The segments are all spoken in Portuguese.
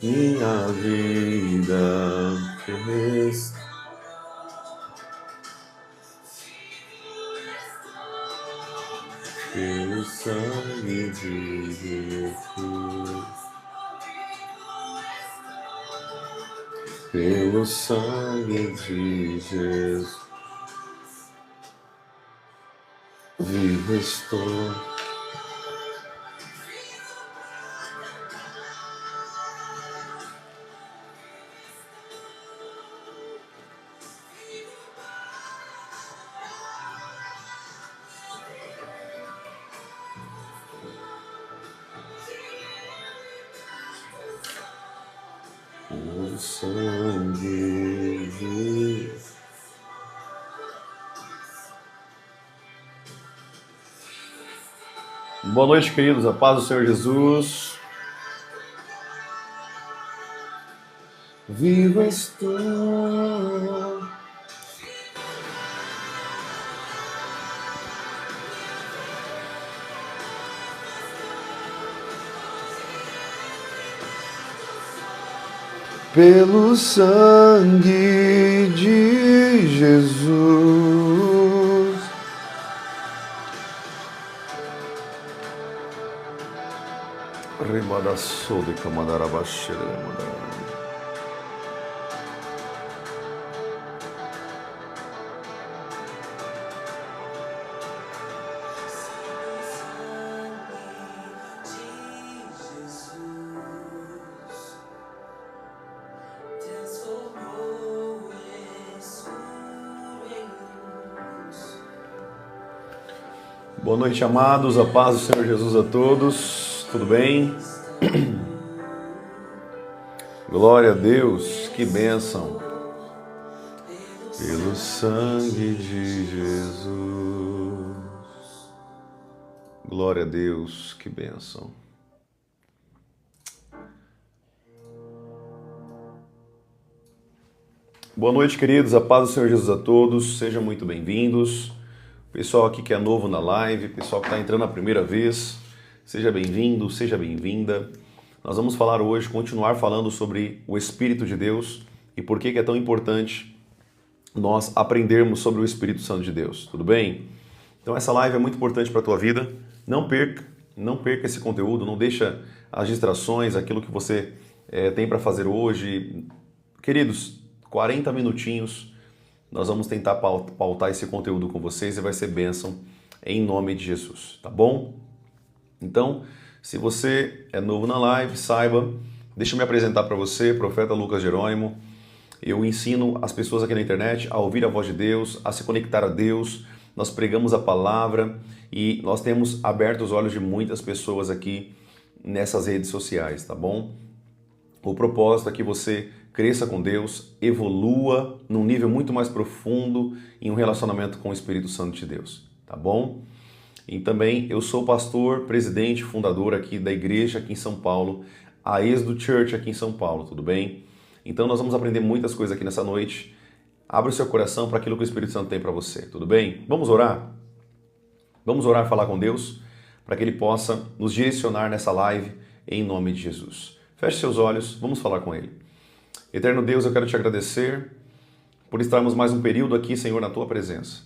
minha vida pelo sangue de Jesus, pelo sangue de Jesus, vivo estou. O sangue de... Boa noite, queridos. A paz do Senhor Jesus. Vivo estou. Pelo sangue de Jesus, Rimadaço de Camadarabaxeira. Boa noite, amados, a paz do Senhor Jesus a todos, tudo bem? Glória a Deus, que bênção! Pelo sangue de Jesus, glória a Deus, que bênção! Boa noite, queridos, a paz do Senhor Jesus a todos, sejam muito bem-vindos. Pessoal aqui que é novo na live, pessoal que está entrando a primeira vez, seja bem-vindo, seja bem-vinda. Nós vamos falar hoje, continuar falando sobre o Espírito de Deus e por que é tão importante nós aprendermos sobre o Espírito Santo de Deus, tudo bem? Então essa live é muito importante para a tua vida, não perca esse conteúdo, não deixa as distrações, aquilo que você tem para fazer hoje. Queridos, 40 minutinhos, nós vamos tentar pautar esse conteúdo com vocês e vai ser bênção em nome de Jesus, tá bom? Então, se você é novo na live, saiba, deixa eu me apresentar para você, profeta Lucas Jerônimo. Eu ensino as pessoas aqui na internet a ouvir a voz de Deus, a se conectar a Deus. Nós pregamos a palavra e nós temos aberto os olhos de muitas pessoas aqui nessas redes sociais, tá bom? O propósito é que você cresça com Deus, evolua num nível muito mais profundo em um relacionamento com o Espírito Santo de Deus, tá bom? E também eu sou pastor, presidente, fundador aqui da igreja aqui em São Paulo, a Êxodo Church aqui em São Paulo, tudo bem? Então nós vamos aprender muitas coisas aqui nessa noite. Abra o seu coração para aquilo que o Espírito Santo tem para você, tudo bem? Vamos orar? Vamos orar, falar com Deus, para que Ele possa nos direcionar nessa live em nome de Jesus. Feche seus olhos, vamos falar com Ele. Eterno Deus, eu quero te agradecer por estarmos mais um período aqui, Senhor, na Tua presença.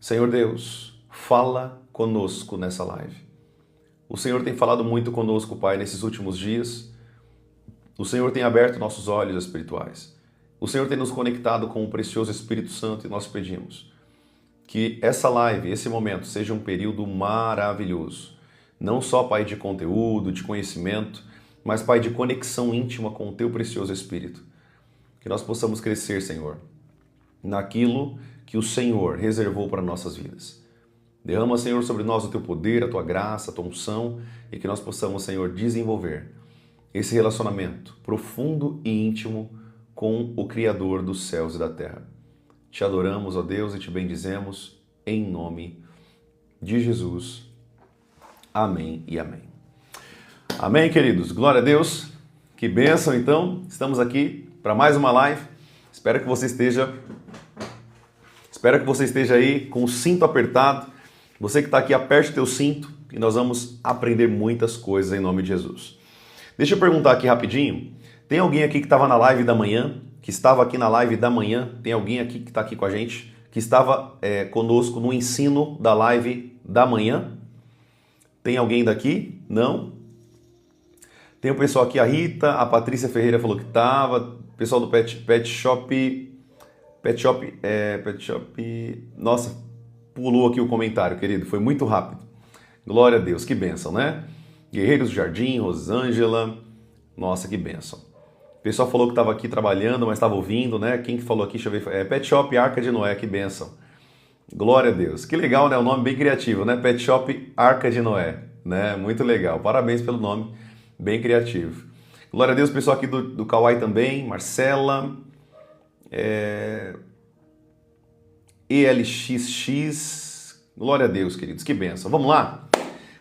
Senhor Deus, fala conosco nessa live. O Senhor tem falado muito conosco, Pai, nesses últimos dias. O Senhor tem aberto nossos olhos espirituais. O Senhor tem nos conectado com o precioso Espírito Santo e nós pedimos que essa live, esse momento, seja um período maravilhoso. Não só, Pai, de conteúdo, de conhecimento, mas, Pai, de conexão íntima com o Teu precioso Espírito. Que nós possamos crescer, Senhor, naquilo que o Senhor reservou para nossas vidas. Derrama, Senhor, sobre nós o Teu poder, a Tua graça, a Tua unção, e que nós possamos, Senhor, desenvolver esse relacionamento profundo e íntimo com o Criador dos céus e da terra. Te adoramos, ó Deus, e te bendizemos em nome de Jesus. Amém e amém. Amém, queridos? Glória a Deus. Que bênção, então. Estamos aqui para mais uma live. Espero que você esteja aí com o cinto apertado. Você que está aqui, aperte o teu cinto e nós vamos aprender muitas coisas em nome de Jesus. Deixa eu perguntar aqui rapidinho. Tem alguém aqui que estava na live da manhã? Que estava aqui na live da manhã? Tem alguém aqui que está aqui com a gente? Que estava conosco no ensino da live da manhã? Tem alguém daqui? Não? Tem o pessoal aqui, a Rita, a Patrícia Ferreira falou que estava, o pessoal do Pet Shop, nossa, pulou aqui o comentário, querido, foi muito rápido. Glória a Deus, que bênção, né? Guerreiros do Jardim, Rosângela, nossa, que bênção. O pessoal falou que estava aqui trabalhando, mas estava ouvindo, né? Quem que falou aqui? Deixa eu ver. Pet Shop Arca de Noé, que bênção. Glória a Deus. Que legal, né? Um nome bem criativo, né? Pet Shop Arca de Noé, né? Muito legal. Parabéns pelo nome, bem criativo. Glória a Deus, pessoal aqui do Kauai também. Marcela. ELXX. Glória a Deus, queridos. Que bênção. Vamos lá?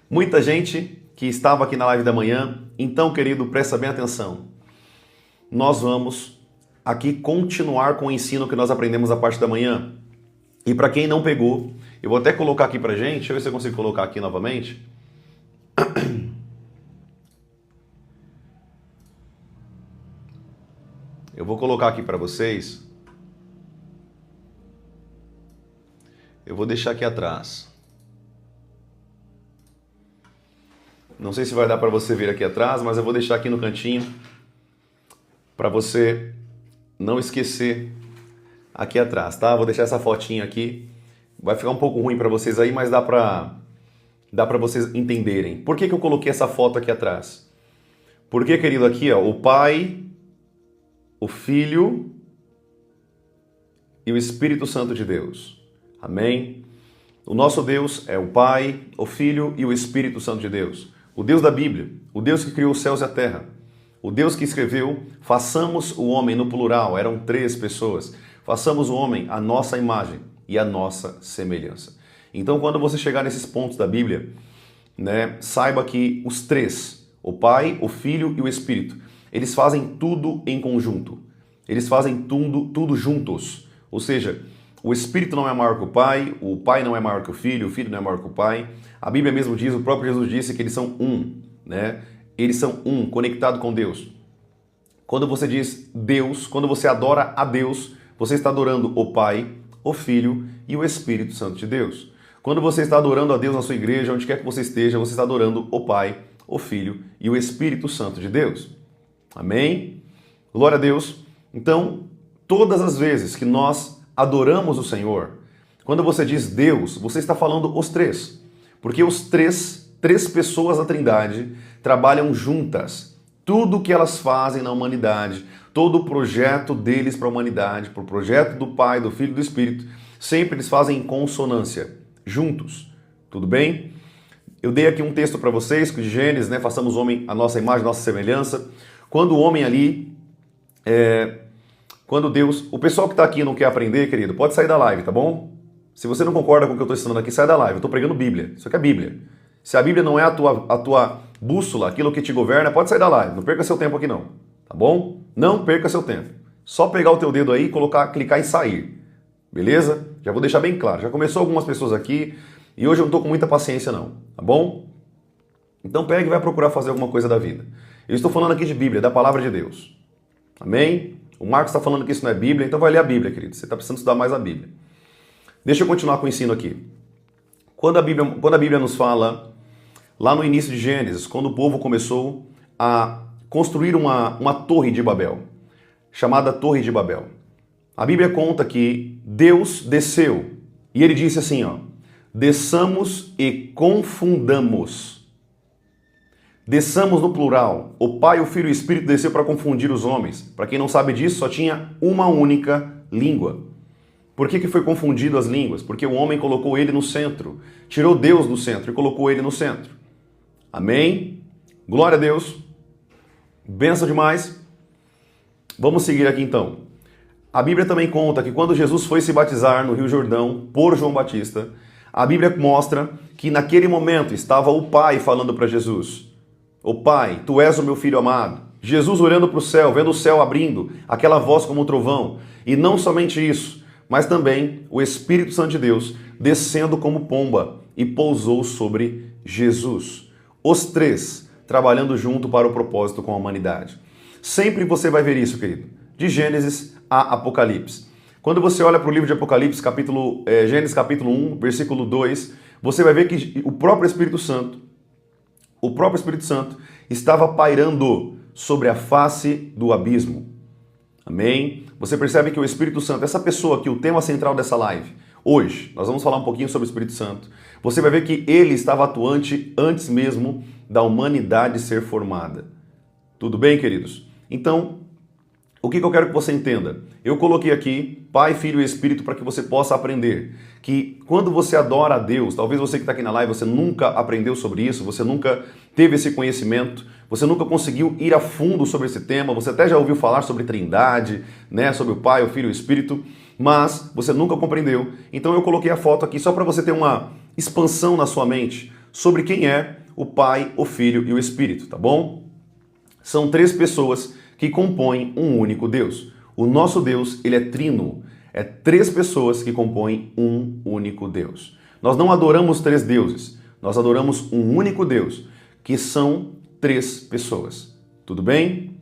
Muita gente que estava aqui na live da manhã. Então, querido, presta bem atenção. Nós vamos aqui continuar com o ensino que nós aprendemos a parte da manhã. E para quem não pegou, eu vou até colocar aqui pra gente, deixa eu ver se eu consigo colocar aqui novamente. Eu vou colocar aqui para vocês. Eu vou deixar aqui atrás. Não sei se vai dar para você ver aqui atrás, mas eu vou deixar aqui no cantinho para você não esquecer aqui atrás, tá? Vou deixar essa fotinha aqui. Vai ficar um pouco ruim para vocês aí, mas dá para vocês entenderem. Por que eu coloquei essa foto aqui atrás? Porque, querido, aqui, ó, o Pai, o Filho e o Espírito Santo de Deus. Amém? O nosso Deus é o Pai, o Filho e o Espírito Santo de Deus. O Deus da Bíblia, o Deus que criou os céus e a terra. O Deus que escreveu, façamos o homem no plural, eram 3 pessoas. Façamos o homem à nossa imagem e à nossa semelhança. Então, quando você chegar nesses pontos da Bíblia, né, saiba que os 3, o Pai, o Filho e o Espírito, eles fazem tudo em conjunto. Eles fazem tudo juntos. Ou seja, o Espírito não é maior que o Pai não é maior que o Filho não é maior que o Pai. A Bíblia mesmo diz, o próprio Jesus disse que eles são um, né? Eles são um, conectado com Deus. Quando você diz Deus, quando você adora a Deus, você está adorando o Pai, o Filho e o Espírito Santo de Deus. Quando você está adorando a Deus na sua igreja, onde quer que você esteja, você está adorando o Pai, o Filho e o Espírito Santo de Deus. Amém? Glória a Deus. Então, todas as vezes que nós adoramos o Senhor, quando você diz Deus, você está falando os 3. Porque os três pessoas da Trindade trabalham juntas. Tudo que elas fazem na humanidade, todo o projeto deles para a humanidade, para o projeto do Pai, do Filho e do Espírito, sempre eles fazem em consonância, juntos. Tudo bem? Eu dei aqui um texto para vocês, de Gênesis, né? Façamos o homem à nossa imagem, à nossa semelhança. Quando o homem ali, quando Deus... O pessoal que está aqui e não quer aprender, querido, pode sair da live, tá bom? Se você não concorda com o que eu estou ensinando aqui, sai da live. Eu estou pregando Bíblia. Isso aqui é Bíblia. Se a Bíblia não é a tua bússola, aquilo que te governa, pode sair da live. Não perca seu tempo aqui não. Tá bom? Não perca seu tempo. Só pegar o teu dedo aí, clicar em sair. Beleza? Já vou deixar bem claro. Já começou algumas pessoas aqui e hoje eu não estou com muita paciência não. Tá bom? Então pega e vai procurar fazer alguma coisa da vida. Eu estou falando aqui de Bíblia, da Palavra de Deus. Amém? O Marcos está falando que isso não é Bíblia, então vai ler a Bíblia, querido. Você está precisando estudar mais a Bíblia. Deixa eu continuar com o ensino aqui. Quando a Bíblia nos fala, lá no início de Gênesis, quando o povo começou a construir uma torre de Babel, chamada Torre de Babel, a Bíblia conta que Deus desceu e ele disse assim, ó, desçamos e confundamos. Desçamos no plural. O Pai, o Filho e o Espírito desceu para confundir os homens. Para quem não sabe disso, só tinha uma única língua. Por que foi confundido as línguas? Porque o homem colocou ele no centro. Tirou Deus do centro e colocou ele no centro. Amém? Glória a Deus. Benção demais. Vamos seguir aqui então. A Bíblia também conta que quando Jesus foi se batizar no Rio Jordão por João Batista, a Bíblia mostra que naquele momento estava o Pai falando para Jesus. O Pai, tu és o meu filho amado. Jesus olhando para o céu, vendo o céu abrindo, aquela voz como um trovão. E não somente isso, mas também o Espírito Santo de Deus descendo como pomba e pousou sobre Jesus. Os 3 trabalhando junto para o propósito com a humanidade. Sempre você vai ver isso, querido. De Gênesis a Apocalipse. Quando você olha para o livro de Apocalipse, Gênesis capítulo 1, versículo 2, você vai ver que o próprio Espírito Santo estava pairando sobre a face do abismo. Amém? Você percebe que o Espírito Santo, essa pessoa aqui, o tema central dessa live, hoje, nós vamos falar um pouquinho sobre o Espírito Santo. Você vai ver que ele estava atuante antes mesmo da humanidade ser formada. Tudo bem, queridos? Então, o que eu quero que você entenda? Eu coloquei aqui Pai, Filho e Espírito para que você possa aprender que quando você adora a Deus, talvez você que está aqui na live, você nunca aprendeu sobre isso, você nunca teve esse conhecimento, você nunca conseguiu ir a fundo sobre esse tema, você até já ouviu falar sobre Trindade, né, sobre o Pai, o Filho e o Espírito, mas você nunca compreendeu. Então eu coloquei a foto aqui só para você ter uma expansão na sua mente sobre quem é o Pai, o Filho e o Espírito, tá bom? São três pessoas que compõem um único Deus. O nosso Deus, ele é trino. É três pessoas que compõem um único Deus. Nós não adoramos três deuses, nós adoramos um único Deus, que são três pessoas. Tudo bem?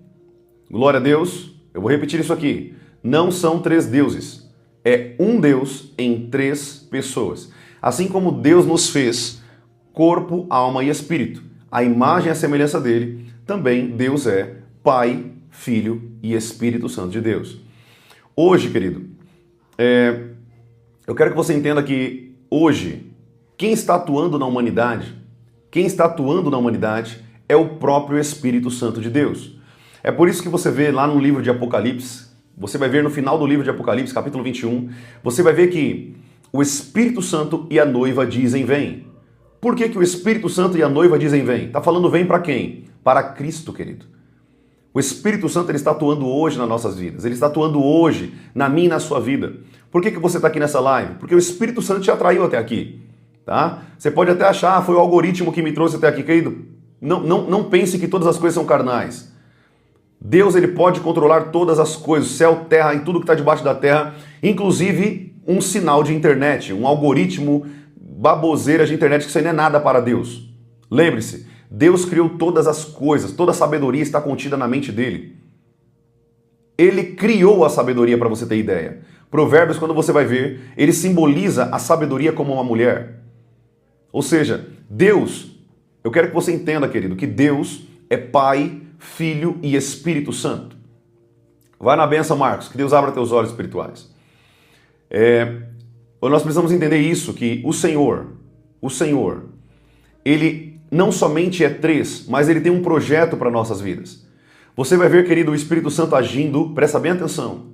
Glória a Deus. Eu vou repetir isso aqui. Não são três deuses. É um Deus em três pessoas. Assim como Deus nos fez corpo, alma e espírito, a imagem e a semelhança dele, também Deus é Pai, Filho e Espírito Santo de Deus. Hoje, querido, eu quero que você entenda que hoje, quem está atuando na humanidade é o próprio Espírito Santo de Deus. É por isso que você vê lá no livro de Apocalipse, você vai ver no final do livro de Apocalipse, capítulo 21, você vai ver que o Espírito Santo e a noiva dizem vem. Por que o Espírito Santo e a noiva dizem vem? Está falando vem para quem? Para Cristo, querido. O Espírito Santo ele está atuando hoje nas nossas vidas. Ele está atuando hoje na minha e na sua vida. Por que você está aqui nessa live? Porque o Espírito Santo te atraiu até aqui. Tá? Você pode até achar, foi o algoritmo que me trouxe até aqui, querido. Não pense que todas as coisas são carnais. Deus ele pode controlar todas as coisas, céu, terra e tudo que está debaixo da terra, inclusive um sinal de internet, um algoritmo baboseira de internet, que isso aí não é nada para Deus. Lembre-se, Deus criou todas as coisas, toda a sabedoria está contida na mente dele. Ele criou a sabedoria, para você ter ideia. Provérbios, quando você vai ver, ele simboliza a sabedoria como uma mulher. Ou seja, Deus, eu quero que você entenda, querido, que Deus é Pai, Filho e Espírito Santo. Vai na benção, Marcos, que Deus abra teus olhos espirituais. Nós precisamos entender isso, que o Senhor, ele não somente é três, mas ele tem um projeto para nossas vidas. Você vai ver, querido, o Espírito Santo agindo, presta bem atenção.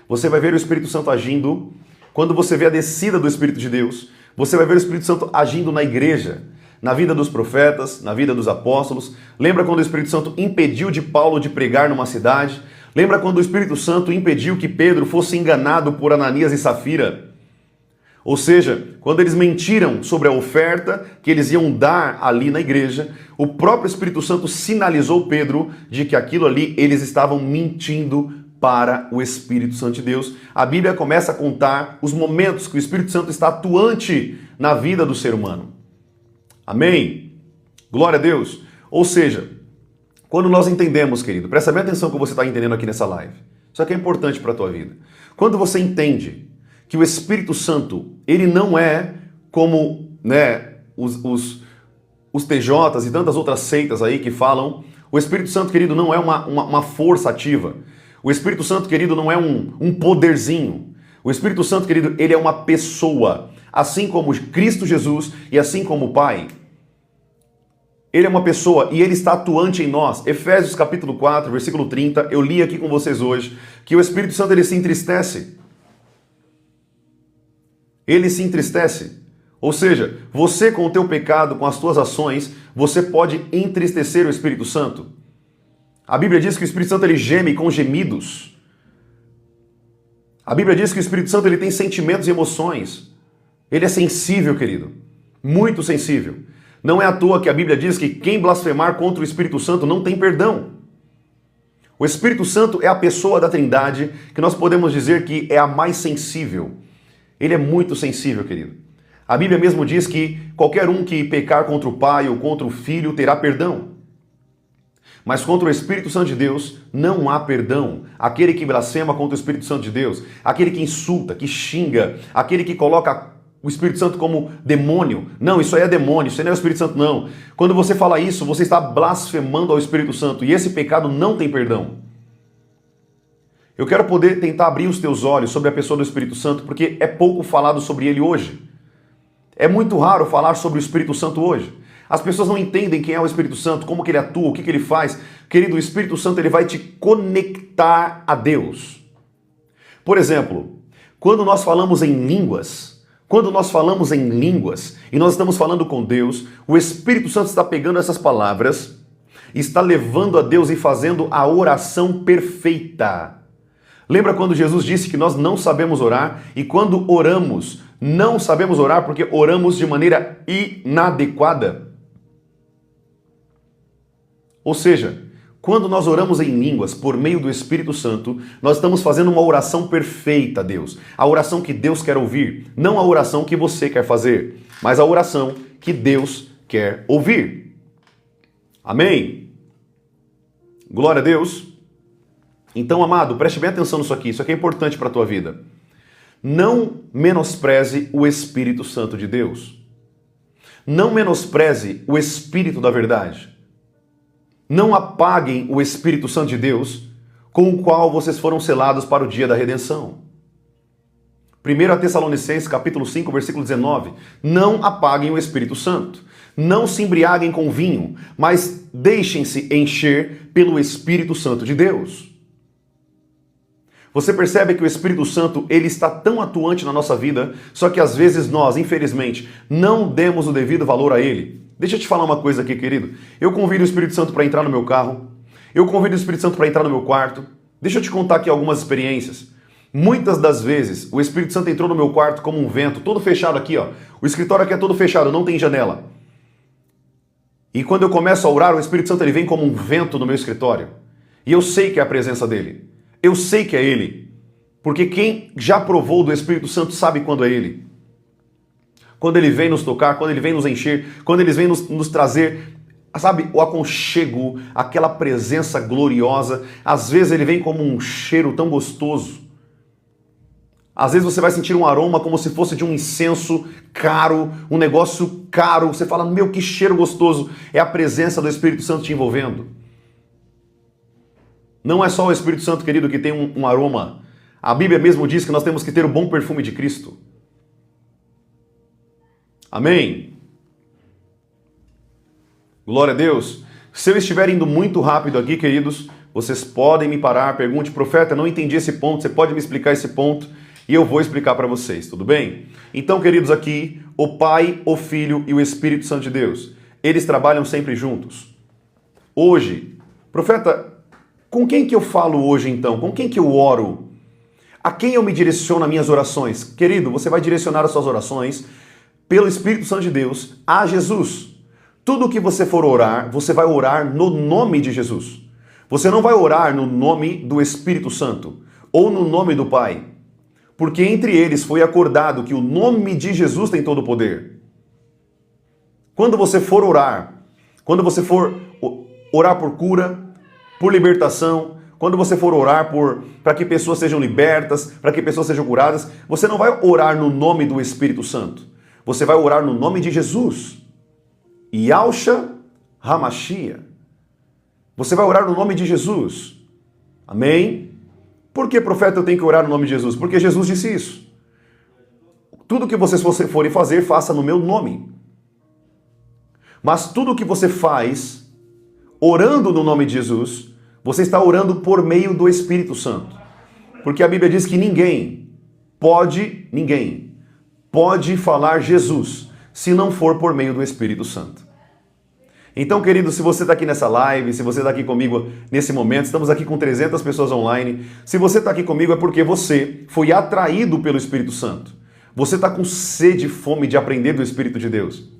Você vai ver o Espírito Santo agindo, quando você vê a descida do Espírito de Deus, você vai ver o Espírito Santo agindo na igreja, na vida dos profetas, na vida dos apóstolos. Lembra quando o Espírito Santo impediu de Paulo de pregar numa cidade? Lembra quando o Espírito Santo impediu que Pedro fosse enganado por Ananias e Safira? Ou seja, quando eles mentiram sobre a oferta que eles iam dar ali na igreja, o próprio Espírito Santo sinalizou Pedro de que aquilo ali eles estavam mentindo para o Espírito Santo de Deus. A Bíblia começa a contar os momentos que o Espírito Santo está atuante na vida do ser humano. Amém? Glória a Deus. Ou seja, quando nós entendemos, querido, presta bem atenção no que você está entendendo aqui nessa live. Isso aqui é importante para a tua vida. Quando você entende que o Espírito Santo, ele não é como, né, os TJs e tantas outras seitas aí que falam. O Espírito Santo, querido, não é uma força ativa. O Espírito Santo, querido, não é um poderzinho. O Espírito Santo, querido, ele é uma pessoa. Assim como Cristo Jesus e assim como o Pai. Ele é uma pessoa e ele está atuante em nós. Efésios capítulo 4, versículo 30, eu li aqui com vocês hoje, que o Espírito Santo ele se entristece. Ele se entristece. Ou seja, você com o teu pecado, com as tuas ações, você pode entristecer o Espírito Santo. A Bíblia diz que o Espírito Santo ele geme com gemidos. A Bíblia diz que o Espírito Santo ele tem sentimentos e emoções. Ele é sensível, querido. Muito sensível. Não é à toa que a Bíblia diz que quem blasfemar contra o Espírito Santo não tem perdão. O Espírito Santo é a pessoa da Trindade que nós podemos dizer que é a mais sensível. Ele é muito sensível, querido. A Bíblia mesmo diz que qualquer um que pecar contra o Pai ou contra o Filho terá perdão. Mas contra o Espírito Santo de Deus não há perdão. Aquele que blasfema contra o Espírito Santo de Deus, aquele que insulta, que xinga, aquele que coloca o Espírito Santo como demônio. Não, isso aí é demônio, isso aí não é o Espírito Santo, não. Quando você fala isso, você está blasfemando ao Espírito Santo e esse pecado não tem perdão. Eu quero poder tentar abrir os teus olhos sobre a pessoa do Espírito Santo, porque é pouco falado sobre ele hoje. É muito raro falar sobre o Espírito Santo hoje. As pessoas não entendem quem é o Espírito Santo, como que ele atua, o que ele faz. Querido, o Espírito Santo ele vai te conectar a Deus. Por exemplo, quando nós falamos em línguas, e nós estamos falando com Deus, o Espírito Santo está pegando essas palavras, está levando a Deus e fazendo a oração perfeita. Lembra quando Jesus disse que nós não sabemos orar? E quando oramos, não sabemos orar porque oramos de maneira inadequada? Ou seja, quando nós oramos em línguas por meio do Espírito Santo, nós estamos fazendo uma oração perfeita a Deus. A oração que Deus quer ouvir. Não a oração que você quer fazer, mas a oração que Deus quer ouvir. Amém? Glória a Deus. Então, amado, preste bem atenção nisso aqui. Isso aqui é importante para a tua vida. Não menospreze o Espírito Santo de Deus. Não menospreze o Espírito da verdade. Não apaguem o Espírito Santo de Deus, com o qual vocês foram selados para o dia da redenção. 1 Tessalonicenses, capítulo 5, versículo 19. Não apaguem o Espírito Santo. Não se embriaguem com vinho, mas deixem-se encher pelo Espírito Santo de Deus. Você percebe que o Espírito Santo, ele está tão atuante na nossa vida, só que às vezes nós, infelizmente, não demos o devido valor a ele. Deixa eu te falar uma coisa aqui, querido. Eu convido o Espírito Santo para entrar no meu carro. Eu convido o Espírito Santo para entrar no meu quarto. Deixa eu te contar aqui algumas experiências. Muitas das vezes, o Espírito Santo entrou no meu quarto como um vento, todo fechado aqui, ó. O escritório aqui é todo fechado, não tem janela. E quando eu começo a orar, o Espírito Santo ele vem como um vento no meu escritório. E eu sei que é a presença dele. Eu sei que é ele. Porque quem já provou do Espírito Santo sabe quando é ele. Quando ele vem nos tocar, quando ele vem nos encher, quando ele vem nos trazer, sabe, o aconchego, aquela presença gloriosa. Às vezes ele vem como um cheiro tão gostoso. Às vezes você vai sentir um aroma como se fosse de um incenso caro, um negócio caro. Você fala, meu, que cheiro gostoso. É a presença do Espírito Santo te envolvendo. Não é só o Espírito Santo, querido, que tem um aroma. A Bíblia mesmo diz que nós temos que ter o bom perfume de Cristo. Amém? Glória a Deus. Se eu estiver indo muito rápido aqui, queridos, vocês podem me parar, pergunte, profeta, não entendi esse ponto, você pode me explicar esse ponto? E eu vou explicar para vocês, tudo bem? Então, queridos, aqui, o Pai, o Filho e o Espírito Santo de Deus, eles trabalham sempre juntos. Hoje, profeta, com quem que eu falo hoje então? Com quem que eu oro? A quem eu me direciono nas minhas orações? Querido, você vai direcionar as suas orações pelo Espírito Santo de Deus a Jesus. Tudo que você for orar, você vai orar no nome de Jesus. Você não vai orar no nome do Espírito Santo ou no nome do Pai. Porque entre eles foi acordado que o nome de Jesus tem todo o poder. Quando você for orar por cura, por libertação, quando você for orar para que pessoas sejam libertas, para que pessoas sejam curadas, você não vai orar no nome do Espírito Santo. Você vai orar no nome de Jesus. Yahshua HaMashiach. Você vai orar no nome de Jesus. Amém? Por que, profeta, eu tenho que orar no nome de Jesus? Porque Jesus disse isso. Tudo que vocês forem fazer, faça no meu nome. Mas tudo que você faz, orando no nome de Jesus, você está orando por meio do Espírito Santo. Porque a Bíblia diz que ninguém pode falar Jesus se não for por meio do Espírito Santo. Então, querido, se você está aqui nessa live, se você está aqui comigo nesse momento, estamos aqui com 300 pessoas online. Se você está aqui comigo é porque você foi atraído pelo Espírito Santo. Você está com sede e fome de aprender do Espírito de Deus.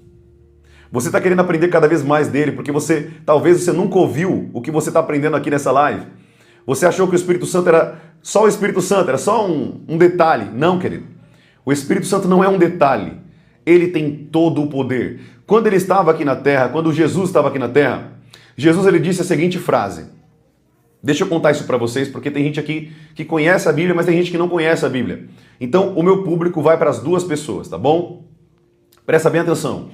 Você está querendo aprender cada vez mais dele, porque talvez você nunca ouviu o que você está aprendendo aqui nessa live. Você achou que o Espírito Santo era só o Espírito Santo, era só um detalhe. Não, querido. O Espírito Santo não é um detalhe. Ele tem todo o poder. Quando ele estava aqui na terra, quando Jesus estava aqui na terra, Jesus ele disse a seguinte frase. Deixa eu contar isso para vocês, porque tem gente aqui que conhece a Bíblia, mas tem gente que não conhece a Bíblia. Então, o meu público vai para as duas pessoas, tá bom? Presta bem atenção.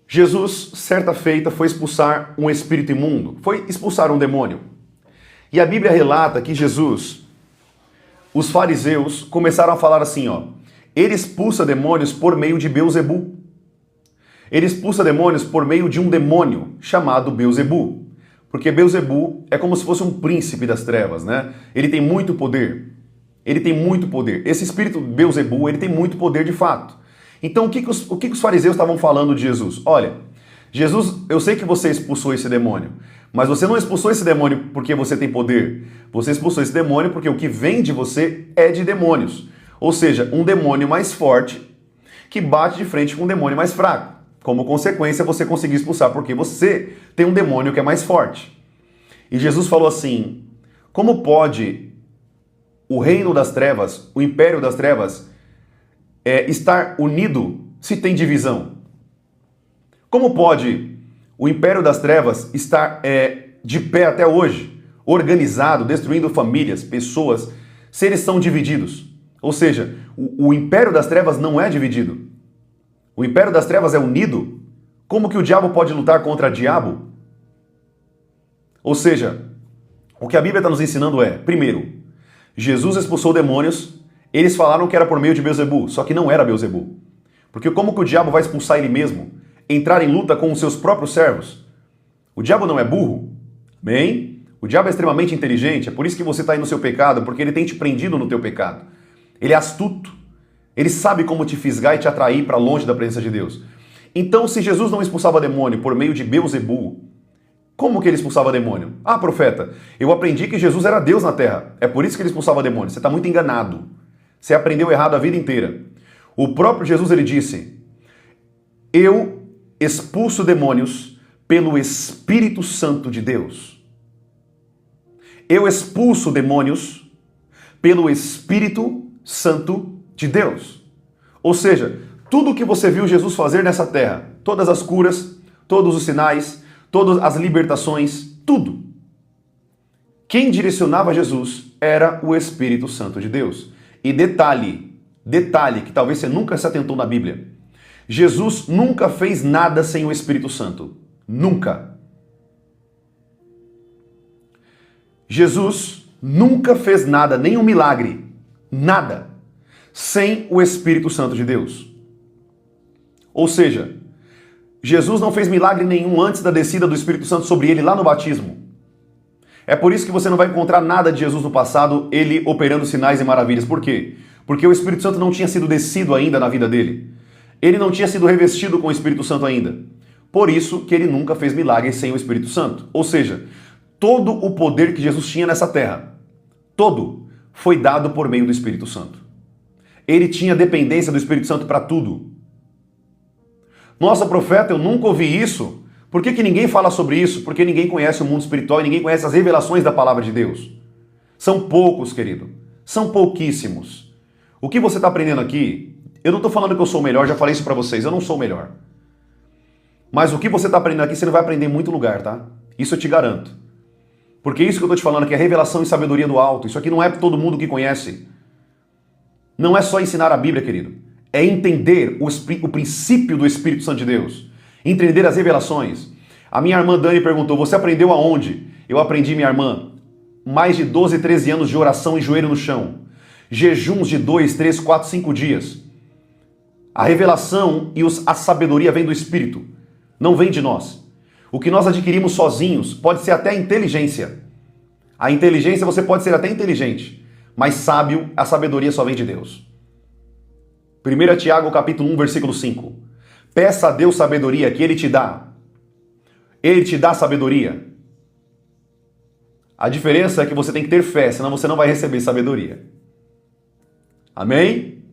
Jesus, certa feita, foi expulsar um espírito imundo, foi expulsar um demônio. E a Bíblia relata que Jesus, os fariseus, começaram a falar assim, ó, ele expulsa demônios por meio de Beelzebu. Ele expulsa demônios por meio de um demônio chamado Beelzebu. Porque Beelzebu é como se fosse um príncipe das trevas, né? Ele tem muito poder. Ele tem muito poder. Esse espírito Beelzebu, ele tem muito poder de fato. Então, o que os fariseus estavam falando de Jesus? Olha, Jesus, eu sei que você expulsou esse demônio, mas você não expulsou esse demônio porque você tem poder. Você expulsou esse demônio porque o que vem de você é de demônios. Ou seja, um demônio mais forte que bate de frente com um demônio mais fraco. Como consequência, você conseguiu expulsar porque você tem um demônio que é mais forte. E Jesus falou assim, como pode o reino das trevas, o império das trevas, estar unido se tem divisão? Como pode o império das trevas estar de pé até hoje, organizado, destruindo famílias, pessoas, se eles são divididos? Ou seja, o império das trevas não é dividido. O império das trevas é unido? Como que o diabo pode lutar contra o diabo? Ou seja, o que a Bíblia está nos ensinando é, primeiro, Jesus expulsou demônios, eles falaram que era por meio de Beelzebu, só que não era Beelzebu. Porque como que o diabo vai expulsar ele mesmo? Entrar em luta com os seus próprios servos? O diabo não é burro? Bem, o diabo é extremamente inteligente, é por isso que você está aí no seu pecado, porque ele tem te prendido no teu pecado. Ele é astuto. Ele sabe como te fisgar e te atrair para longe da presença de Deus. Então, se Jesus não expulsava demônio por meio de Beelzebu, como que ele expulsava demônio? Ah, profeta, eu aprendi que Jesus era Deus na terra. É por isso que ele expulsava demônio. Você está muito enganado. Você aprendeu errado a vida inteira. O próprio Jesus, ele disse, eu expulso demônios pelo Espírito Santo de Deus. Eu expulso demônios pelo Espírito Santo de Deus. Ou seja, tudo o que você viu Jesus fazer nessa terra, todas as curas, todos os sinais, todas as libertações, tudo. Quem direcionava Jesus era o Espírito Santo de Deus. E detalhe que talvez você nunca se atentou na Bíblia. Jesus nunca fez nada sem o Espírito Santo. Nunca. Jesus nunca fez nada, nem um milagre, nada, sem o Espírito Santo de Deus. Ou seja, Jesus não fez milagre nenhum antes da descida do Espírito Santo sobre ele lá no batismo. É por isso que você não vai encontrar nada de Jesus no passado, ele operando sinais e maravilhas. Por quê? Porque o Espírito Santo não tinha sido descido ainda na vida dele. Ele não tinha sido revestido com o Espírito Santo ainda. Por isso que ele nunca fez milagres sem o Espírito Santo. Ou seja, todo o poder que Jesus tinha nessa terra, todo, foi dado por meio do Espírito Santo. Ele tinha dependência do Espírito Santo para tudo. Nossa, profeta, eu nunca ouvi isso. Por que ninguém fala sobre isso? Porque ninguém conhece o mundo espiritual e ninguém conhece as revelações da palavra de Deus. São poucos, querido. São pouquíssimos. O que você está aprendendo aqui, eu não estou falando que eu sou o melhor, já falei isso para vocês, eu não sou o melhor. Mas o que você está aprendendo aqui, você não vai aprender em muito lugar, tá? Isso eu te garanto. Porque isso que eu estou te falando aqui é revelação e sabedoria do alto. Isso aqui não é todo mundo que conhece. Não é só ensinar a Bíblia, querido. É entender o princípio do Espírito Santo de Deus. Entender as revelações. A minha irmã Dani perguntou, você aprendeu aonde? Eu aprendi, minha irmã, mais de 12, 13 anos de oração e joelho no chão. Jejuns de 2, 3, 4, 5 dias. A revelação e a sabedoria vem do Espírito. Não vem de nós. O que nós adquirimos sozinhos pode ser até a inteligência. A inteligência você pode ser até inteligente. Mas sábio, a sabedoria só vem de Deus. 1 Tiago capítulo 1, versículo 5. Peça a Deus sabedoria que Ele te dá. Ele te dá sabedoria. A diferença é que você tem que ter fé, senão você não vai receber sabedoria. Amém?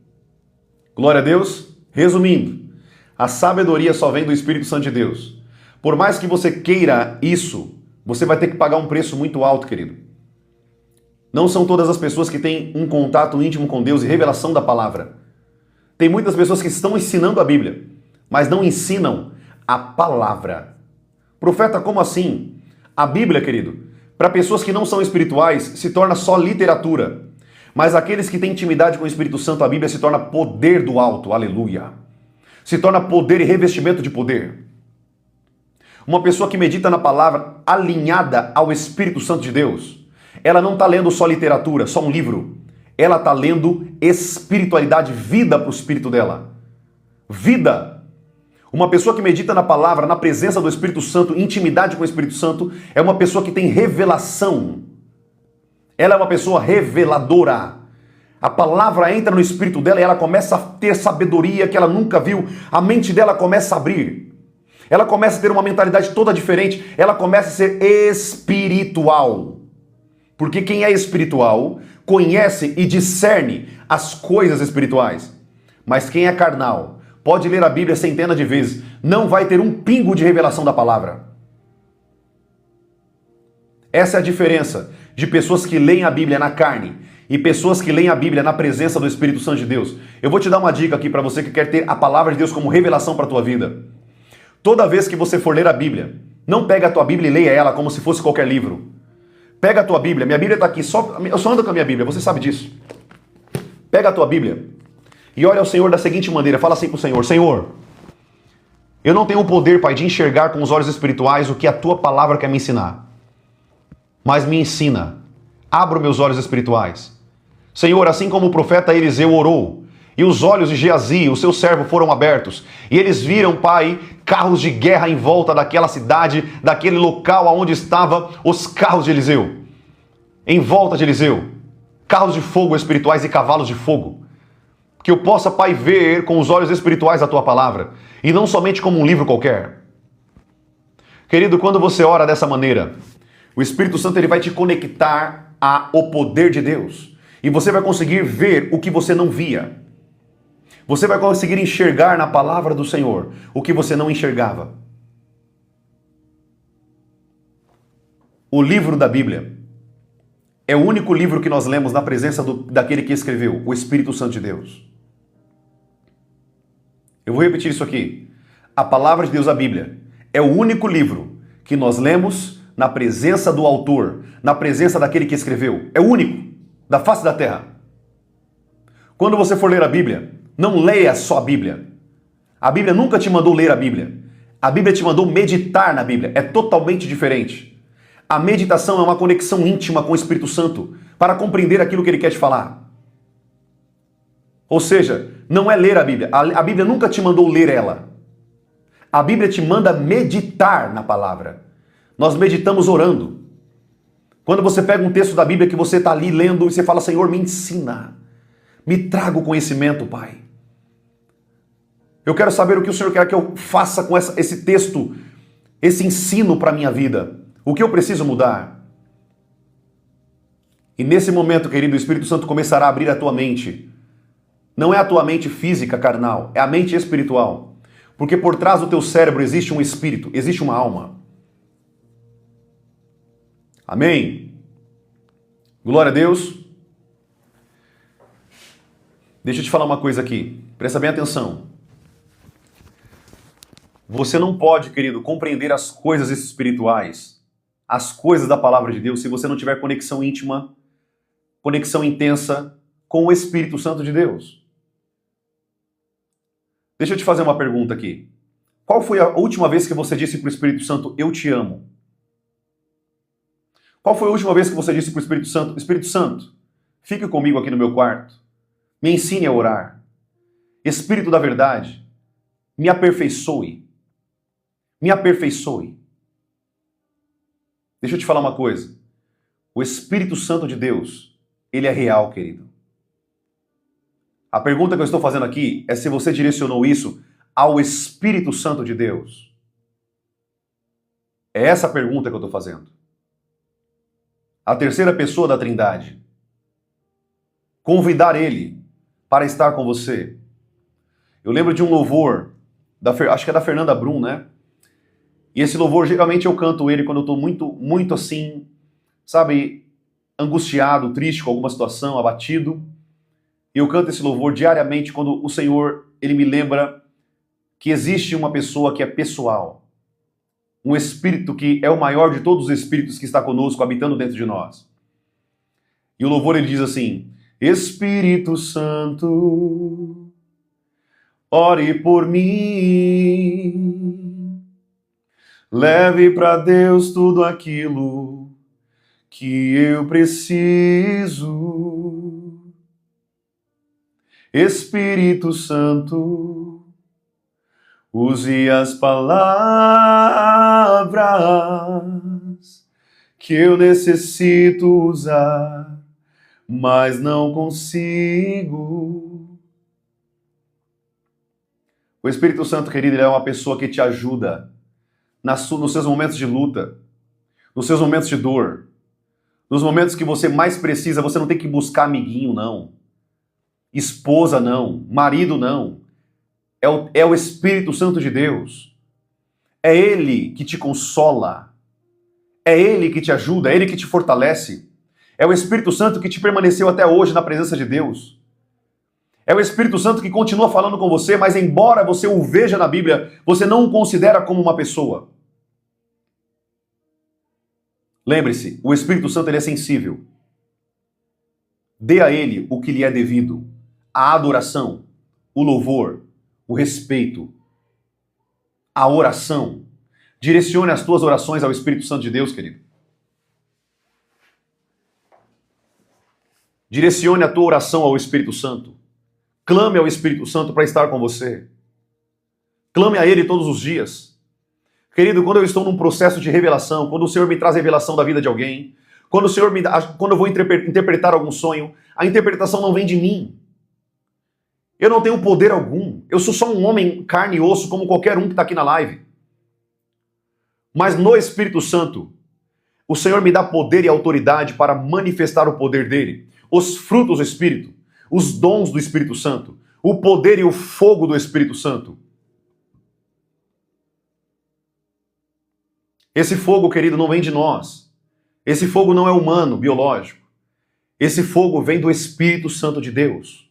Glória a Deus. Resumindo, a sabedoria só vem do Espírito Santo de Deus. Por mais que você queira isso, você vai ter que pagar um preço muito alto, querido. Não são todas as pessoas que têm um contato íntimo com Deus e revelação da palavra. Tem muitas pessoas que estão ensinando a Bíblia, mas não ensinam a palavra. Profeta, como assim? A Bíblia, querido, para pessoas que não são espirituais, se torna só literatura. Mas aqueles que têm intimidade com o Espírito Santo, a Bíblia se torna poder do alto, aleluia. Se torna poder e revestimento de poder. Uma pessoa que medita na palavra alinhada ao Espírito Santo de Deus, ela não está lendo só literatura, só um livro. Ela está lendo espiritualidade, vida para o espírito dela. Vida. Uma pessoa que medita na palavra, na presença do Espírito Santo, intimidade com o Espírito Santo, é uma pessoa que tem revelação. Ela é uma pessoa reveladora. A palavra entra no espírito dela e ela começa a ter sabedoria que ela nunca viu. A mente dela começa a abrir. Ela começa a ter uma mentalidade toda diferente. Ela começa a ser espiritual. Porque quem é espiritual conhece e discerne as coisas espirituais. Mas quem é carnal pode ler a Bíblia centenas de vezes, não vai ter um pingo de revelação da palavra. Essa é a diferença de pessoas que leem a Bíblia na carne e pessoas que leem a Bíblia na presença do Espírito Santo de Deus. Eu vou te dar uma dica aqui para você que quer ter a palavra de Deus como revelação para a tua vida. Toda vez que você for ler a Bíblia, não pega a tua Bíblia e leia ela como se fosse qualquer livro. Pega a tua Bíblia, minha Bíblia está aqui, eu só ando com a minha Bíblia, você sabe disso. Pega a tua Bíblia e olha ao Senhor da seguinte maneira, fala assim para o Senhor, Senhor, eu não tenho o poder, Pai, de enxergar com os olhos espirituais o que a tua palavra quer me ensinar. Mas me ensina, abra meus olhos espirituais. Senhor, assim como o profeta Eliseu orou, e os olhos de Geazi, o seu servo, foram abertos, e eles viram, Pai, carros de guerra em volta daquela cidade, daquele local onde estavam os carros de Eliseu. Em volta de Eliseu, carros de fogo espirituais e cavalos de fogo. Que eu possa, Pai, ver com os olhos espirituais a tua palavra, e não somente como um livro qualquer. Querido, quando você ora dessa maneira, o Espírito Santo ele vai te conectar ao poder de Deus. E você vai conseguir ver o que você não via. Você vai conseguir enxergar na palavra do Senhor o que você não enxergava. O livro da Bíblia é o único livro que nós lemos na presença daquele que escreveu, o Espírito Santo de Deus. Eu vou repetir isso aqui. A palavra de Deus, a Bíblia, é o único livro que nós lemos na presença do autor, na presença daquele que escreveu. É o único, da face da terra. Quando você for ler a Bíblia, não leia só a Bíblia. A Bíblia nunca te mandou ler a Bíblia. A Bíblia te mandou meditar na Bíblia. É totalmente diferente. A meditação é uma conexão íntima com o Espírito Santo para compreender aquilo que ele quer te falar. Ou seja, não é ler a Bíblia. A Bíblia nunca te mandou ler ela. A Bíblia te manda meditar na palavra. Nós meditamos orando. Quando você pega um texto da Bíblia que você está ali lendo e você fala, Senhor, me ensina. Me traga o conhecimento, Pai. Eu quero saber o que o Senhor quer que eu faça com esse texto, esse ensino para a minha vida. O que eu preciso mudar? E nesse momento, querido, o Espírito Santo começará a abrir a tua mente. Não é a tua mente física, carnal, é a mente espiritual. Porque por trás do teu cérebro existe um espírito, existe uma alma. Amém? Glória a Deus. Deixa eu te falar uma coisa aqui. Presta bem atenção. Você não pode, querido, compreender as coisas espirituais, as coisas da palavra de Deus, se você não tiver conexão íntima, conexão intensa com o Espírito Santo de Deus. Deixa eu te fazer uma pergunta aqui. Qual foi a última vez que você disse para o Espírito Santo, eu te amo? Qual foi a última vez que você disse para o Espírito Santo, fique comigo aqui no meu quarto, me ensine a orar. Espírito da verdade, me aperfeiçoe. Me aperfeiçoe. Deixa eu te falar uma coisa. O Espírito Santo de Deus, ele é real, querido. A pergunta que eu estou fazendo aqui é se você direcionou isso ao Espírito Santo de Deus. É essa a pergunta que eu estou fazendo. A terceira pessoa da Trindade. Convidar ele para estar com você. Eu lembro de um louvor, acho que é da Fernanda Brum, né? E esse louvor, geralmente eu canto ele quando eu estou muito assim, sabe, angustiado, triste com alguma situação, abatido. E eu canto esse louvor diariamente quando o Senhor, ele me lembra que existe uma pessoa que é pessoal, um espírito que é o maior de todos os espíritos que está conosco, habitando dentro de nós. E o louvor ele diz assim: Espírito Santo, ore por mim, leve para Deus tudo aquilo que eu preciso. Espírito Santo, use as palavras que eu necessito usar, mas não consigo. O Espírito Santo, querido, ele é uma pessoa que te ajuda nos seus momentos de luta, nos seus momentos de dor, nos momentos que você mais precisa. Você não tem que buscar amiguinho, não. Esposa, não. Marido, não. É o Espírito Santo de Deus. É Ele que te consola. É Ele que te ajuda, é Ele que te fortalece. É o Espírito Santo que te permaneceu até hoje na presença de Deus. É o Espírito Santo que continua falando com você, mas embora você o veja na Bíblia, você não o considera como uma pessoa. Lembre-se, o Espírito Santo ele é sensível. Dê a Ele o que lhe é devido. A adoração, o louvor, o respeito, a oração. Direcione as tuas orações ao Espírito Santo de Deus, querido. Direcione a tua oração ao Espírito Santo. Clame ao Espírito Santo para estar com você. Clame a Ele todos os dias. Querido, quando eu estou num processo de revelação, quando o Senhor me traz revelação da vida de alguém, quando eu vou interpretar algum sonho, a interpretação não vem de mim. Eu não tenho poder algum. Eu sou só um homem carne e osso, como qualquer um que está aqui na live. Mas no Espírito Santo, o Senhor me dá poder e autoridade para manifestar o poder dele, os frutos do Espírito, os dons do Espírito Santo, o poder e o fogo do Espírito Santo. Esse fogo, querido, não vem de nós. Esse fogo não é humano, biológico. Esse fogo vem do Espírito Santo de Deus.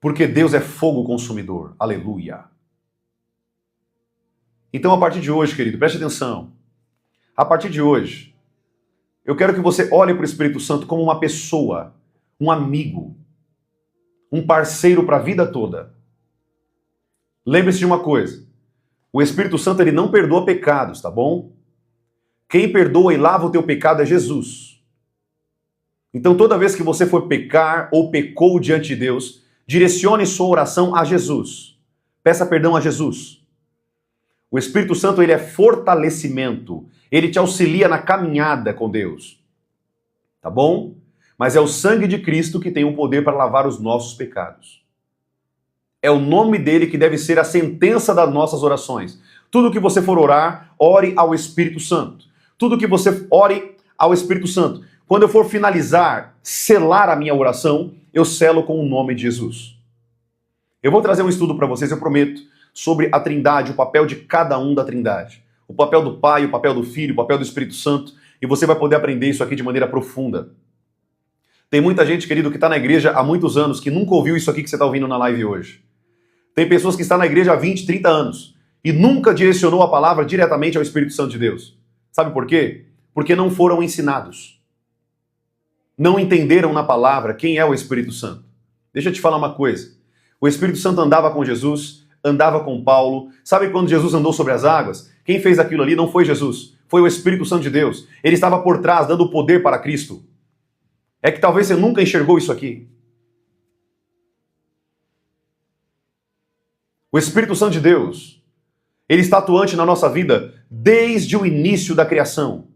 Porque Deus é fogo consumidor. Aleluia. Então, a partir de hoje, querido, preste atenção. A partir de hoje, eu quero que você olhe para o Espírito Santo como uma pessoa, um amigo, um parceiro para a vida toda. Lembre-se de uma coisa. O Espírito Santo ele não perdoa pecados, tá bom? Quem perdoa e lava o teu pecado é Jesus. Então toda vez que você for pecar ou pecou diante de Deus, direcione sua oração a Jesus. Peça perdão a Jesus. O Espírito Santo ele é fortalecimento. Ele te auxilia na caminhada com Deus. Tá bom? Mas é o sangue de Cristo que tem o poder para lavar os nossos pecados. É o nome dele que deve ser a sentença das nossas orações. Tudo que você for orar, ore ao Espírito Santo. Tudo que você ore ao Espírito Santo. Quando eu for finalizar, selar a minha oração, eu selo com o nome de Jesus. Eu vou trazer um estudo para vocês, eu prometo, sobre a Trindade, o papel de cada um da Trindade. O papel do Pai, o papel do Filho, o papel do Espírito Santo. E você vai poder aprender isso aqui de maneira profunda. Tem muita gente, querido, que está na igreja há muitos anos, que nunca ouviu isso aqui que você está ouvindo na live hoje. Tem pessoas que estão na igreja há 20, 30 anos e nunca direcionou a palavra diretamente ao Espírito Santo de Deus. Sabe por quê? Porque não foram ensinados. Não entenderam na palavra quem é o Espírito Santo. Deixa eu te falar uma coisa. O Espírito Santo andava com Jesus, andava com Paulo. Sabe quando Jesus andou sobre as águas? Quem fez aquilo ali não foi Jesus, foi o Espírito Santo de Deus. Ele estava por trás, dando poder para Cristo. É que talvez você nunca enxergou isso aqui. O Espírito Santo de Deus, ele está atuante na nossa vida desde o início da criação.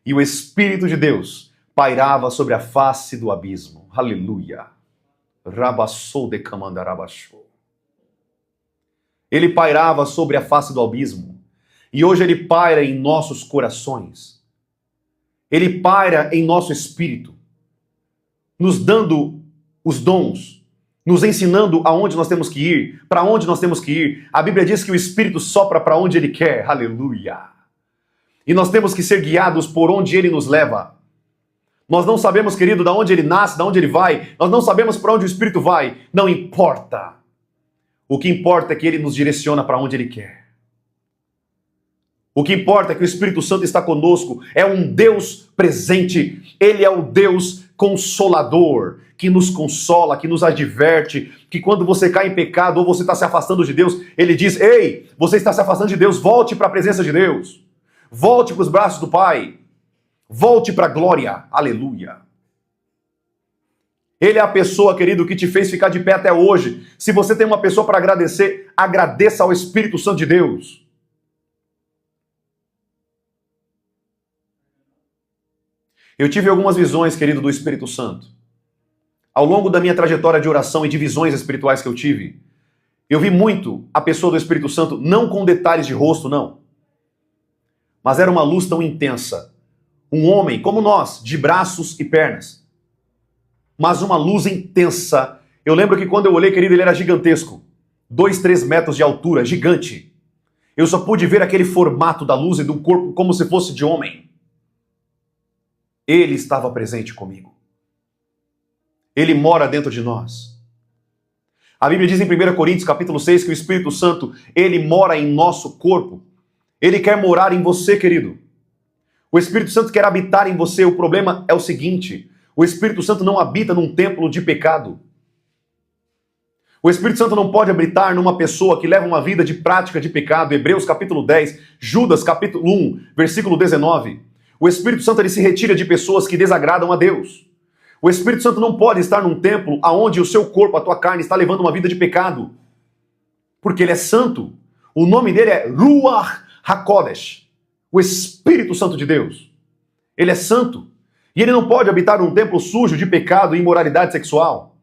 E o Espírito de Deus pairava sobre a face do abismo. Aleluia. Rabassou de camandarabachou. Ele pairava sobre a face do abismo. E hoje ele paira em nossos corações. Ele paira em nosso espírito, nos dando os dons, nos ensinando aonde nós temos que ir, para onde nós temos que ir. A Bíblia diz que o Espírito sopra para onde Ele quer. Aleluia! E nós temos que ser guiados por onde Ele nos leva. Nós não sabemos, querido, de onde ele nasce, de onde ele vai. Nós não sabemos para onde o Espírito vai. Não importa. O que importa é que ele nos direciona para onde ele quer. O que importa é que o Espírito Santo está conosco. É um Deus presente. Ele é o Deus consolador, que nos consola, que nos adverte, que quando você cai em pecado ou você está se afastando de Deus, ele diz: ei, você está se afastando de Deus, volte para a presença de Deus. Volte para os braços do Pai. Volte para a glória. Aleluia. Ele é a pessoa, querido, que te fez ficar de pé até hoje. Se você tem uma pessoa para agradecer, agradeça ao Espírito Santo de Deus. Eu tive algumas visões, querido, do Espírito Santo. Ao longo da minha trajetória de oração e de visões espirituais que eu tive, eu vi muito a pessoa do Espírito Santo, não com detalhes de rosto, não. Mas era uma luz tão intensa. Um homem como nós, de braços e pernas. Mas uma luz intensa. Eu lembro que quando eu olhei, querido, ele era gigantesco. 2, 3 metros de altura, gigante. Eu só pude ver aquele formato da luz e do corpo como se fosse de homem. Ele estava presente comigo. Ele mora dentro de nós. A Bíblia diz em 1 Coríntios capítulo 6 que o Espírito Santo, ele mora em nosso corpo. Ele quer morar em você, querido. O Espírito Santo quer habitar em você. O problema é o seguinte: o Espírito Santo não habita num templo de pecado. O Espírito Santo não pode habitar numa pessoa que leva uma vida de prática de pecado. Hebreus capítulo 10, Judas capítulo 1, versículo 19. O Espírito Santo ele se retira de pessoas que desagradam a Deus. O Espírito Santo não pode estar num templo onde o seu corpo, a tua carne, está levando uma vida de pecado. Porque ele é santo. O nome dele é Ruach HaKodesh, o Espírito Santo de Deus. Ele é santo. E ele não pode habitar num templo sujo de pecado e imoralidade sexual.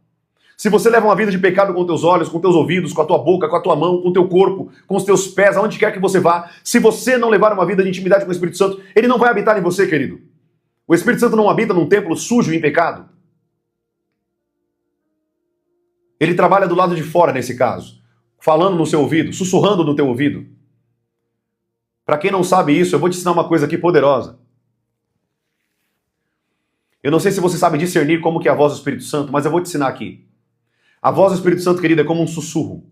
Se você leva uma vida de pecado com teus olhos, com teus ouvidos, com a tua boca, com a tua mão, com o teu corpo, com os teus pés, aonde quer que você vá, se você não levar uma vida de intimidade com o Espírito Santo, ele não vai habitar em você, querido. O Espírito Santo não habita num templo sujo e em pecado. Ele trabalha do lado de fora, nesse caso, falando no seu ouvido, sussurrando no teu ouvido. Para quem não sabe isso, eu vou te ensinar uma coisa aqui poderosa. Eu não sei se você sabe discernir como que é a voz do Espírito Santo, mas eu vou te ensinar aqui. A voz do Espírito Santo, querido, é como um sussurro.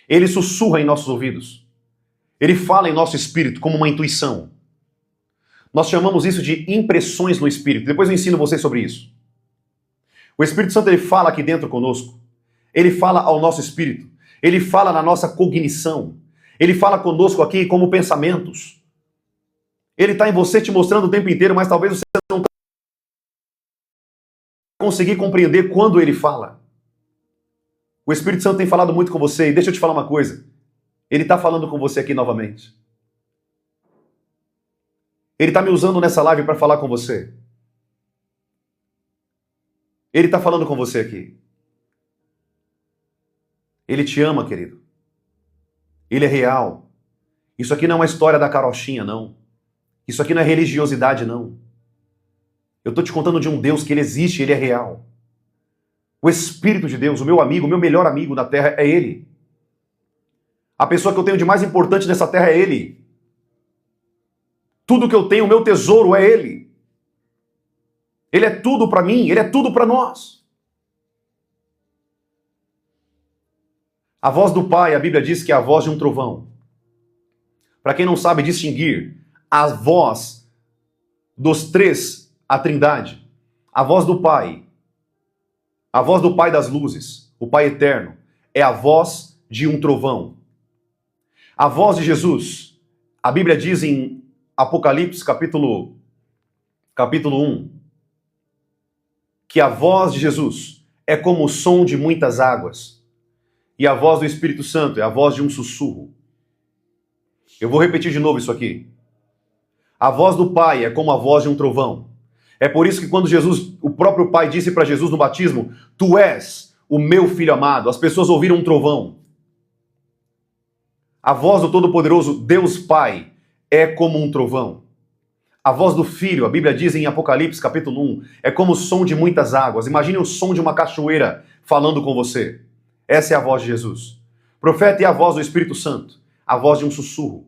Ele sussurra em nossos ouvidos. Ele fala em nosso espírito como uma intuição. Nós chamamos isso de impressões no espírito. Depois eu ensino vocês sobre isso. O Espírito Santo, ele fala aqui dentro conosco. Ele fala ao nosso espírito. Ele fala na nossa cognição. Ele fala conosco aqui como pensamentos. Ele está em você te mostrando o tempo inteiro, mas talvez você não conseguir compreender quando ele fala. O Espírito Santo tem falado muito com você, e deixa eu te falar uma coisa. Ele está falando com você aqui novamente. Ele está me usando nessa live para falar com você. Ele está falando com você aqui. Ele te ama, querido. Ele é real. Isso aqui não é uma história da carochinha, não. Isso aqui não é religiosidade, não. Eu estou te contando de um Deus que ele existe, ele é real. O Espírito de Deus, o meu amigo, o meu melhor amigo na terra é Ele. A pessoa que eu tenho de mais importante nessa terra é Ele. Tudo que eu tenho, o meu tesouro é Ele. Ele é tudo para mim, Ele é tudo para nós. A voz do Pai, a Bíblia diz que é a voz de um trovão. Para quem não sabe distinguir a voz dos três, a Trindade, a voz do Pai, a voz do Pai das luzes, o Pai eterno, é a voz de um trovão. A voz de Jesus, a Bíblia diz em Apocalipse capítulo 1, que a voz de Jesus é como o som de muitas águas. E a voz do Espírito Santo é a voz de um sussurro. Eu vou repetir de novo isso aqui. A voz do Pai é como a voz de um trovão. É por isso que quando Jesus, o próprio Pai disse para Jesus no batismo, tu és o meu filho amado, as pessoas ouviram um trovão. A voz do Todo-Poderoso, Deus Pai, é como um trovão. A voz do Filho, a Bíblia diz em Apocalipse capítulo 1, é como o som de muitas águas. Imagine o som de uma cachoeira falando com você. Essa é a voz de Jesus. Profeta é a voz do Espírito Santo, a voz de um sussurro,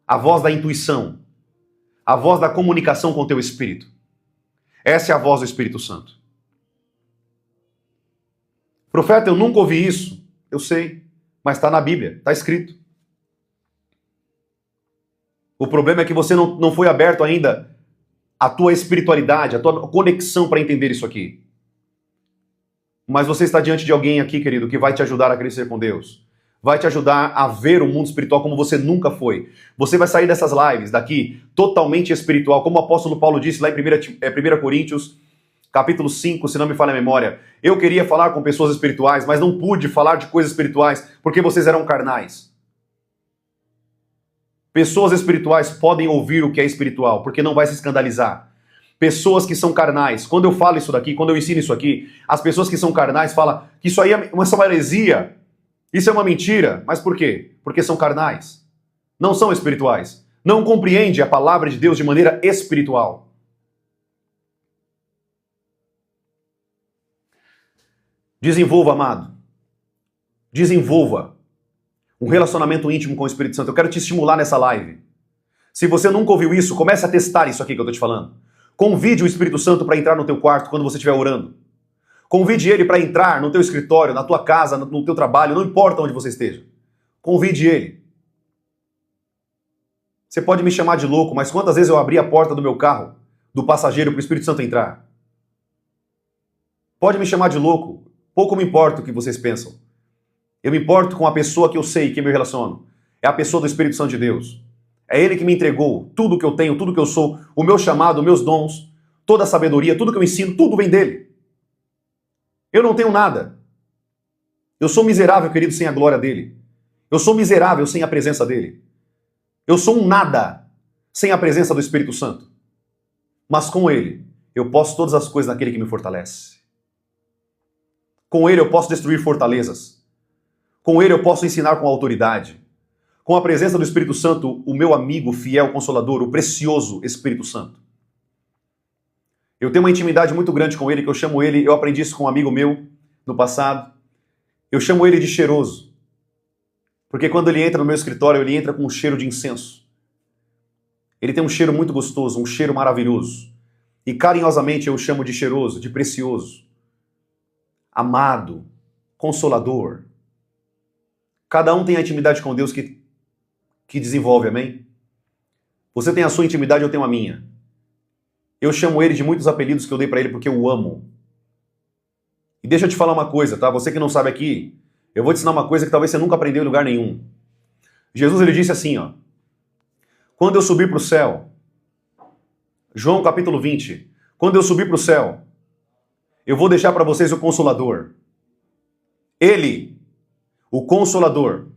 a voz da intuição, a voz da comunicação com o teu espírito. Essa é a voz do Espírito Santo. Profeta, eu nunca ouvi isso. Eu sei, mas está na Bíblia, está escrito. O problema é que você não foi aberto ainda à tua espiritualidade, à tua conexão para entender isso aqui. Mas você está diante de alguém aqui, querido, que vai te ajudar a crescer com Deus. Vai te ajudar a ver o mundo espiritual como você nunca foi. Você vai sair dessas lives daqui totalmente espiritual, como o apóstolo Paulo disse lá em 1 Coríntios, capítulo 5, se não me falha a memória. Eu queria falar com pessoas espirituais, mas não pude falar de coisas espirituais porque vocês eram carnais. Pessoas espirituais podem ouvir o que é espiritual, porque não vai se escandalizar. Pessoas que são carnais, quando eu falo isso daqui, quando eu ensino isso aqui, as pessoas que são carnais falam que isso aí é uma heresia, isso é uma mentira. Mas por quê? Porque são carnais. Não são espirituais. Não compreende a palavra de Deus de maneira espiritual. Desenvolva, amado. Desenvolva um relacionamento íntimo com o Espírito Santo. Eu quero te estimular nessa live. Se você nunca ouviu isso, comece a testar isso aqui que eu estou te falando. Convide o Espírito Santo para entrar no teu quarto quando você estiver orando. Convide ele para entrar no teu escritório, na tua casa, no teu trabalho, não importa onde você esteja. Convide ele. Você pode me chamar de louco, mas quantas vezes eu abri a porta do meu carro, do passageiro, para o Espírito Santo entrar? Pode me chamar de louco. Pouco me importa o que vocês pensam. Eu me importo com a pessoa que eu sei que me relaciono. É a pessoa do Espírito Santo de Deus. É Ele que me entregou tudo que eu tenho, tudo que eu sou, o meu chamado, os meus dons, toda a sabedoria, tudo que eu ensino, tudo vem dele. Eu não tenho nada. Eu sou miserável, querido, sem a glória dele. Eu sou miserável sem a presença dele. Eu sou um nada sem a presença do Espírito Santo. Mas com ele, eu posso todas as coisas naquele que me fortalece. Com ele eu posso destruir fortalezas. Com ele eu posso ensinar com autoridade. Com a presença do Espírito Santo, o meu amigo, fiel, consolador, o precioso Espírito Santo. Eu tenho uma intimidade muito grande com ele, que eu chamo ele, eu aprendi isso com um amigo meu no passado. Eu chamo ele de cheiroso. Porque quando ele entra no meu escritório, ele entra com um cheiro de incenso. Ele tem um cheiro muito gostoso, um cheiro maravilhoso. E carinhosamente eu o chamo de cheiroso, de precioso. Amado, consolador. Cada um tem a intimidade com Deus que desenvolve, amém? Você tem a sua intimidade, eu tenho a minha. Eu chamo ele de muitos apelidos que eu dei pra ele porque eu o amo. E deixa eu te falar uma coisa, tá? Você que não sabe aqui, eu vou te ensinar uma coisa que talvez você nunca aprendeu em lugar nenhum. Jesus, ele disse assim, ó. Quando eu subir pro céu, João capítulo 20, quando eu subir pro céu, eu vou deixar pra vocês o Consolador. Ele, o Consolador.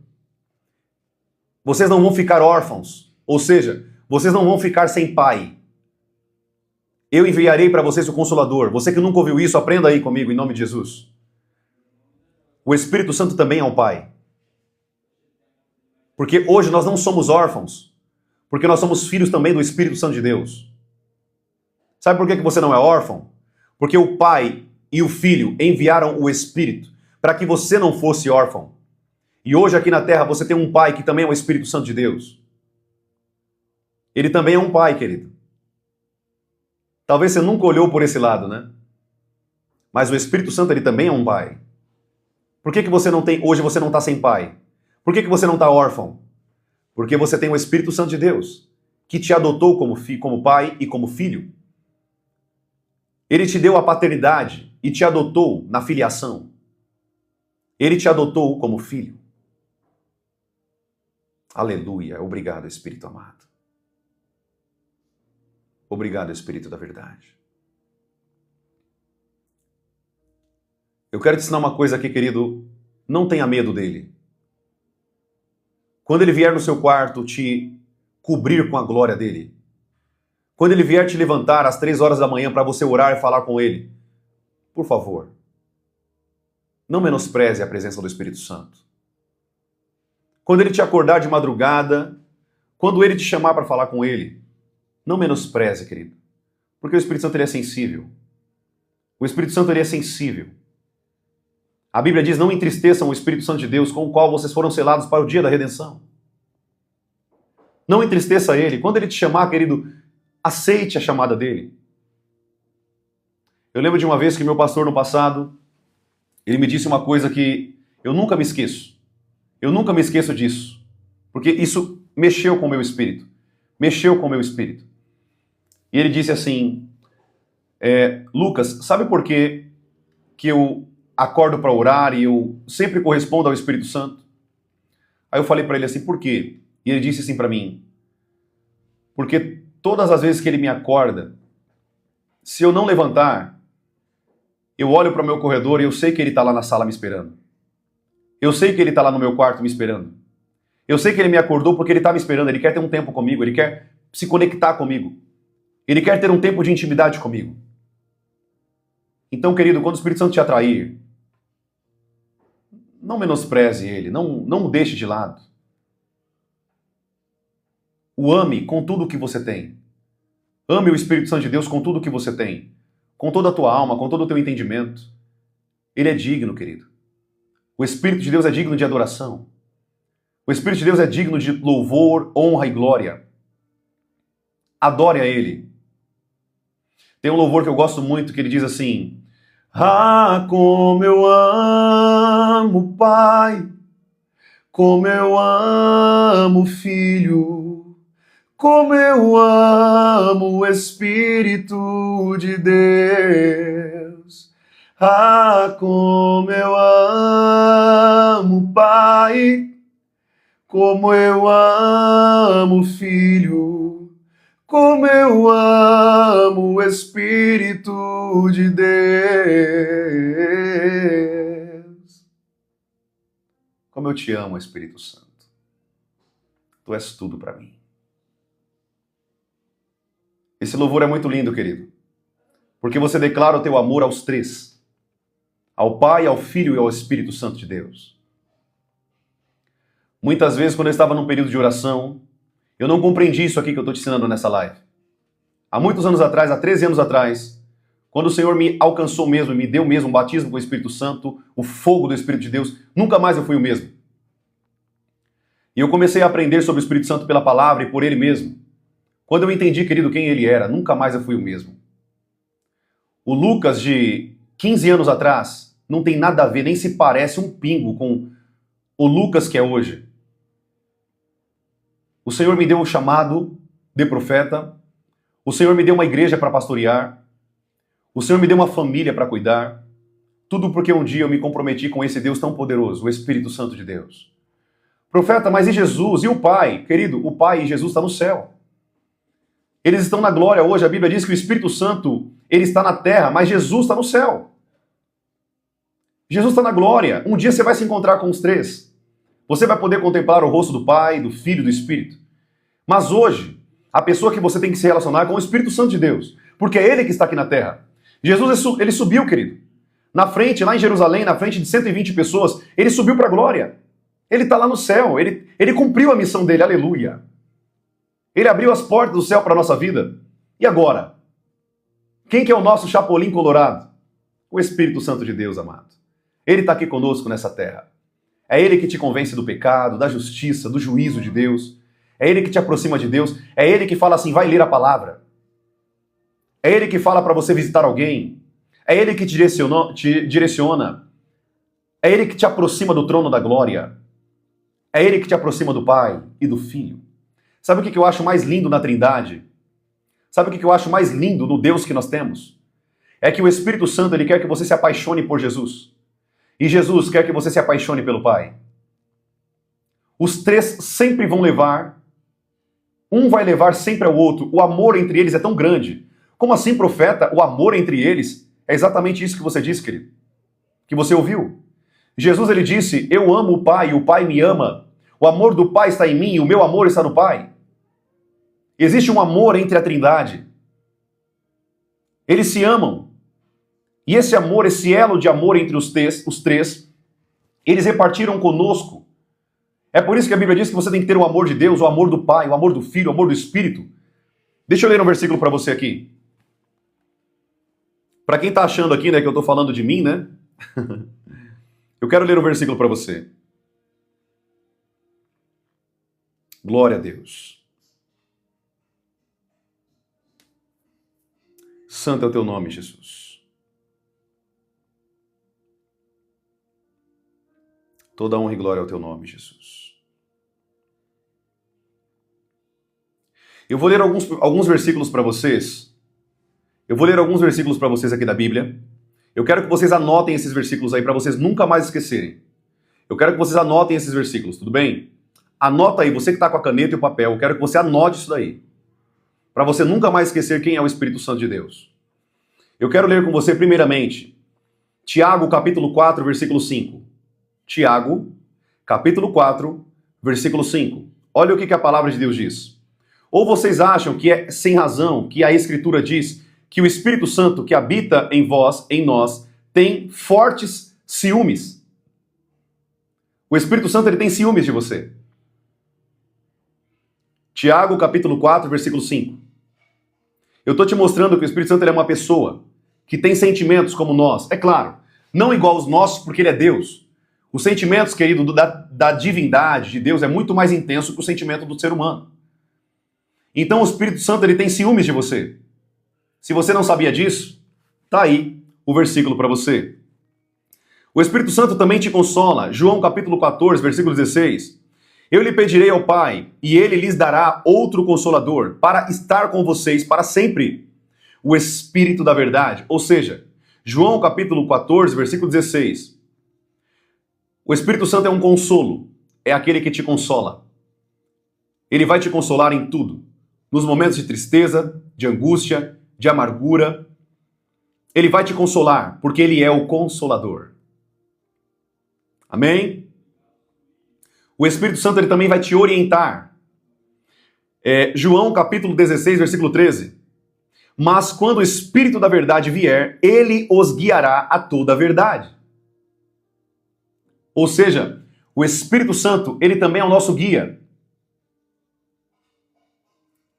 Vocês não vão ficar órfãos, ou seja, vocês não vão ficar sem pai. Eu enviarei para vocês o Consolador. Você que nunca ouviu isso, aprenda aí comigo, em nome de Jesus. O Espírito Santo também é um pai. Porque hoje nós não somos órfãos, porque nós somos filhos também do Espírito Santo de Deus. Sabe por que você não é órfão? Porque o pai e o filho enviaram o Espírito para que você não fosse órfão. E hoje aqui na terra você tem um pai que também é o Espírito Santo de Deus. Ele também é um pai, querido. Talvez você nunca olhou por esse lado, né? Mas o Espírito Santo, ele também é um pai. Por que você não tem, hoje você não está sem pai? Por que você não está órfão? Porque você tem o Espírito Santo de Deus, que te adotou como pai e como filho. Ele te deu a paternidade e te adotou na filiação. Ele te adotou como filho. Aleluia. Obrigado, Espírito amado. Obrigado, Espírito da verdade. Eu quero te ensinar uma coisa aqui, querido. Não tenha medo dele. Quando ele vier no seu quarto te cobrir com a glória dele, quando ele vier te levantar às 3 horas da manhã para você orar e falar com ele, por favor, não menospreze a presença do Espírito Santo. Quando ele te acordar de madrugada, quando ele te chamar para falar com ele, não menospreze, querido. Porque o Espírito Santo ele é sensível. O Espírito Santo ele é sensível. A Bíblia diz, não entristeçam o Espírito Santo de Deus, com o qual vocês foram selados para o dia da redenção. Não entristeça ele. Quando ele te chamar, querido, aceite a chamada dele. Eu lembro de uma vez que meu pastor no passado, ele me disse uma coisa que eu nunca me esqueço. Eu nunca me esqueço disso. Porque isso mexeu com o meu espírito. Mexeu com o meu espírito. E ele disse assim, Lucas, sabe por que eu acordo para orar e eu sempre correspondo ao Espírito Santo? Aí eu falei para ele assim, por quê? E ele disse assim para mim, porque todas as vezes que ele me acorda, se eu não levantar, eu olho para o meu corredor e eu sei que ele está lá na sala me esperando. Eu sei que ele está lá no meu quarto me esperando. Eu sei que ele me acordou porque ele está me esperando, ele quer ter um tempo comigo, ele quer se conectar comigo. Ele quer ter um tempo de intimidade comigo. Então, querido, quando o Espírito Santo te atrair, não menospreze ele, não o deixe de lado. O ame com tudo o que você tem. Ame o Espírito Santo de Deus com tudo o que você tem. Com toda a tua alma, com todo o teu entendimento. Ele é digno, querido. O Espírito de Deus é digno de adoração. O Espírito de Deus é digno de louvor, honra e glória. Adore a Ele. Tem um louvor que eu gosto muito que ele diz assim: ah, como eu amo, Pai, como eu amo, Filho, como eu amo o Espírito de Deus. Ah, como eu amo, Pai, como eu amo, Filho, como eu amo o Espírito de Deus. Como eu te amo, Espírito Santo. Tu és tudo para mim. Esse louvor é muito lindo, querido, porque você declara o teu amor aos três: ao Pai, ao Filho e ao Espírito Santo de Deus. Muitas vezes, quando eu estava num período de oração, eu não compreendi isso aqui que eu estou te ensinando nessa live. Há muitos anos atrás, há 13 anos atrás, quando o Senhor me alcançou mesmo, me deu mesmo um batismo com o Espírito Santo, o fogo do Espírito de Deus, nunca mais eu fui o mesmo. E eu comecei a aprender sobre o Espírito Santo pela palavra e por ele mesmo. Quando eu entendi, querido, quem ele era, nunca mais eu fui o mesmo. O Lucas de 15 anos atrás não tem nada a ver, nem se parece um pingo com o Lucas que é hoje. O Senhor me deu um chamado de profeta, o Senhor me deu uma igreja para pastorear, o Senhor me deu uma família para cuidar, tudo porque um dia eu me comprometi com esse Deus tão poderoso, o Espírito Santo de Deus. Profeta, mas e Jesus? E o Pai? Querido, o Pai e Jesus estão no céu. Eles estão na glória hoje. A Bíblia diz que o Espírito Santo, ele está na terra, mas Jesus está no céu. Jesus está na glória. Um dia você vai se encontrar com os três. Você vai poder contemplar o rosto do Pai, do Filho e do Espírito. Mas hoje, a pessoa que você tem que se relacionar é com o Espírito Santo de Deus, porque é ele que está aqui na terra. Jesus, ele subiu, querido. Na frente, lá em Jerusalém, na frente de 120 pessoas, ele subiu para a glória. Ele está lá no céu, ele cumpriu a missão dele, aleluia. Ele abriu as portas do céu para a nossa vida. E agora? Quem que é o nosso chapolim colorado? O Espírito Santo de Deus, amado. Ele está aqui conosco nessa terra. É ele que te convence do pecado, da justiça, do juízo de Deus. É ele que te aproxima de Deus. É ele que fala assim, vai ler a palavra. É ele que fala para você visitar alguém. É ele que te direciona. É ele que te aproxima do trono da glória. É ele que te aproxima do Pai e do Filho. Sabe o que eu acho mais lindo na Trindade? Sabe o que eu acho mais lindo no Deus que nós temos? É que o Espírito Santo, ele quer que você se apaixone por Jesus. E Jesus quer que você se apaixone pelo Pai. Os três sempre vão levar, um vai levar sempre ao outro. O amor entre eles é tão grande. Como assim, profeta? O amor entre eles é exatamente isso que você disse, querido. Que você ouviu. Jesus, ele disse, eu amo o Pai e o Pai me ama. O amor do Pai está em mim e o meu amor está no Pai. Existe um amor entre a Trindade. Eles se amam. E esse amor, esse elo de amor entre os três, eles repartiram conosco. É por isso que a Bíblia diz que você tem que ter o amor de Deus, o amor do Pai, o amor do Filho, o amor do Espírito. Deixa eu ler um versículo para você aqui. Para quem está achando aqui, né, que eu estou falando de mim, né? Eu quero ler um versículo para você. Glória a Deus. Santo é o teu nome, Jesus. Toda honra e glória ao teu nome, Jesus. Eu vou ler alguns versículos para vocês. Eu vou ler alguns versículos para vocês aqui da Bíblia. Eu quero que vocês anotem esses versículos aí para vocês nunca mais esquecerem. Eu quero que vocês anotem esses versículos, tudo bem? Anota aí, você que está com a caneta e o papel, eu quero que você anote isso daí. Para você nunca mais esquecer quem é o Espírito Santo de Deus. Eu quero ler com você primeiramente Tiago capítulo 4, versículo 5. Tiago, capítulo 4, versículo 5. Olha o que a palavra de Deus diz. Ou vocês acham que é sem razão que a Escritura diz que o Espírito Santo que habita em vós, em nós, tem fortes ciúmes? O Espírito Santo ele tem ciúmes de você. Tiago, capítulo 4, versículo 5. Eu estou te mostrando que o Espírito Santo ele é uma pessoa que tem sentimentos como nós. É claro, não igual aos nossos, porque ele é Deus. Os sentimentos, querido, da divindade de Deus é muito mais intenso que o sentimento do ser humano. Então o Espírito Santo ele tem ciúmes de você. Se você não sabia disso, tá aí o versículo para você. O Espírito Santo também te consola. João capítulo 14, versículo 16. Eu lhe pedirei ao Pai, e ele lhes dará outro consolador, para estar com vocês para sempre. O Espírito da verdade. Ou seja, João capítulo 14, versículo 16. O Espírito Santo é um consolo, é aquele que te consola. Ele vai te consolar em tudo. Nos momentos de tristeza, de angústia, de amargura. Ele vai te consolar, porque ele é o Consolador. Amém? O Espírito Santo ele também vai te orientar. João capítulo 16, versículo 13. Mas quando o Espírito da verdade vier, ele os guiará a toda a verdade. Ou seja, o Espírito Santo, ele também é o nosso guia.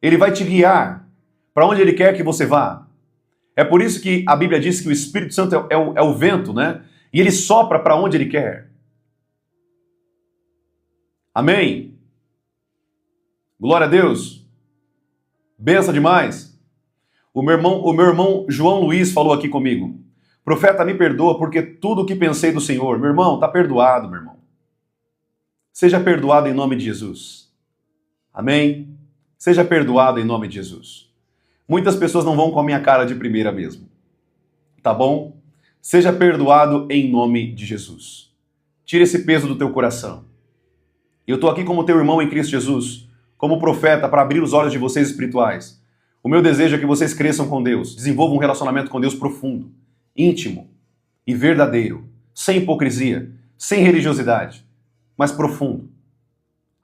Ele vai te guiar para onde ele quer que você vá. É por isso que a Bíblia diz que o Espírito Santo é o vento, né? E ele sopra para onde ele quer. Amém? Glória a Deus. Benção demais. O meu irmão João Luiz falou aqui comigo. Profeta, me perdoa porque tudo o que pensei do Senhor. Meu irmão, está perdoado, meu irmão. Seja perdoado em nome de Jesus. Amém? Seja perdoado em nome de Jesus. Muitas pessoas não vão com a minha cara de primeira mesmo. Tá bom? Seja perdoado em nome de Jesus. Tira esse peso do teu coração. Eu estou aqui como teu irmão em Cristo Jesus, como profeta, para abrir os olhos de vocês espirituais. O meu desejo é que vocês cresçam com Deus, desenvolvam um relacionamento com Deus profundo, íntimo e verdadeiro, sem hipocrisia, sem religiosidade, mas profundo.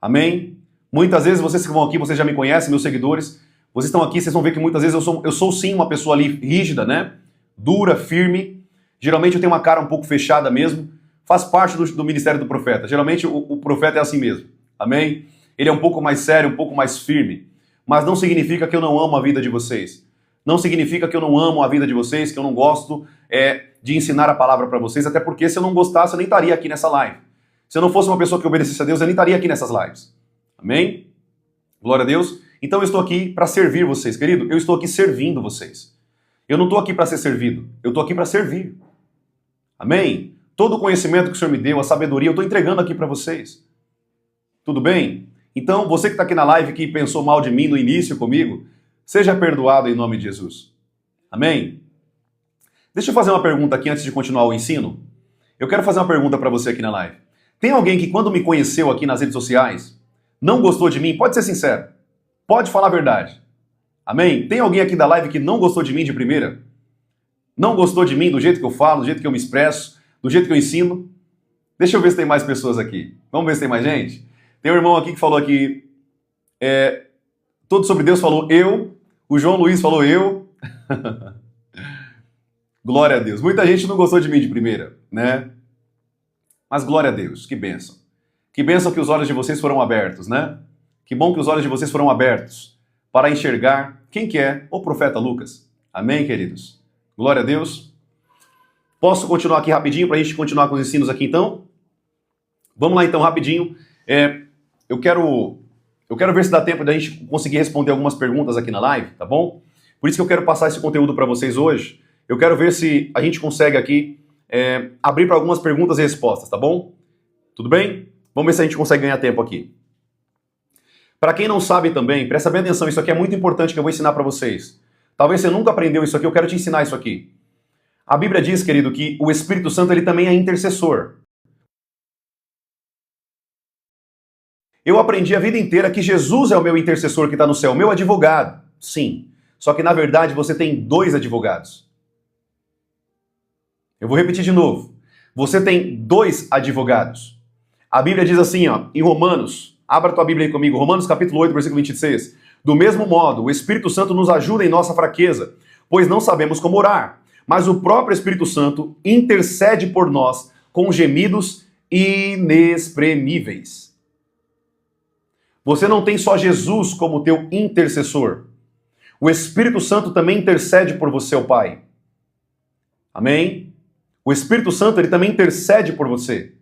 Amém? Muitas vezes vocês que vão aqui, vocês já me conhecem, meus seguidores, vocês estão aqui, vocês vão ver que muitas vezes eu sou sim uma pessoa ali rígida, né? Dura, firme. Geralmente eu tenho uma cara um pouco fechada mesmo. Faz parte do ministério do profeta. Geralmente o profeta é assim mesmo. Amém? Ele é um pouco mais sério, um pouco mais firme. Mas não significa que eu não amo a vida de vocês. Não significa que eu não amo a vida de vocês, que eu não gosto de ensinar a palavra para vocês, até porque se eu não gostasse, eu nem estaria aqui nessa live. Se eu não fosse uma pessoa que obedecesse a Deus, eu nem estaria aqui nessas lives. Amém? Glória a Deus. Então eu estou aqui para servir vocês, querido. Eu estou aqui servindo vocês. Eu não estou aqui para ser servido. Eu estou aqui para servir. Amém? Todo o conhecimento que o Senhor me deu, a sabedoria, eu estou entregando aqui para vocês. Tudo bem? Então, você que está aqui na live que pensou mal de mim no início comigo, seja perdoado em nome de Jesus. Amém? Deixa eu fazer uma pergunta aqui antes de continuar o ensino. Eu quero fazer uma pergunta para você aqui na live. Tem alguém que quando me conheceu aqui nas redes sociais, não gostou de mim? Pode ser sincero. Pode falar a verdade. Amém? Tem alguém aqui da live que não gostou de mim de primeira? Não gostou de mim do jeito que eu falo, do jeito que eu me expresso, do jeito que eu ensino? Deixa eu ver se tem mais pessoas aqui. Vamos ver se tem mais gente? Tem um irmão aqui que falou aqui, Tudo sobre Deus falou eu, o João Luiz falou eu. Glória a Deus. Muita gente não gostou de mim de primeira, né? Mas glória a Deus, que bênção. Que bênção que os olhos de vocês foram abertos, né? Que bom que os olhos de vocês foram abertos para enxergar quem que é o profeta Lucas. Amém, queridos? Glória a Deus. Posso continuar aqui rapidinho para a gente continuar com os ensinos aqui, então? Vamos lá, então, rapidinho. Eu quero ver se dá tempo da gente conseguir responder algumas perguntas aqui na live, tá bom? Por isso que eu quero passar esse conteúdo para vocês hoje. Eu quero ver se a gente consegue aqui abrir para algumas perguntas e respostas, tá bom? Tudo bem? Vamos ver se a gente consegue ganhar tempo aqui. Para quem não sabe também, presta bem atenção, isso aqui é muito importante que eu vou ensinar para vocês. Talvez você nunca aprendeu isso aqui, eu quero te ensinar isso aqui. A Bíblia diz, querido, que o Espírito Santo ele também é intercessor. Eu aprendi a vida inteira que Jesus é o meu intercessor que está no céu, o meu advogado. Sim. Só que na verdade você tem dois advogados. Eu vou repetir de novo. Você tem dois advogados. A Bíblia diz assim, ó, em Romanos, abra tua Bíblia aí comigo, Romanos capítulo 8, versículo 26. Do mesmo modo, o Espírito Santo nos ajuda em nossa fraqueza, pois não sabemos como orar. Mas o próprio Espírito Santo intercede por nós com gemidos inexprimíveis. Você não tem só Jesus como teu intercessor. O Espírito Santo também intercede por você, o Pai. Amém? O Espírito Santo, ele também intercede por você.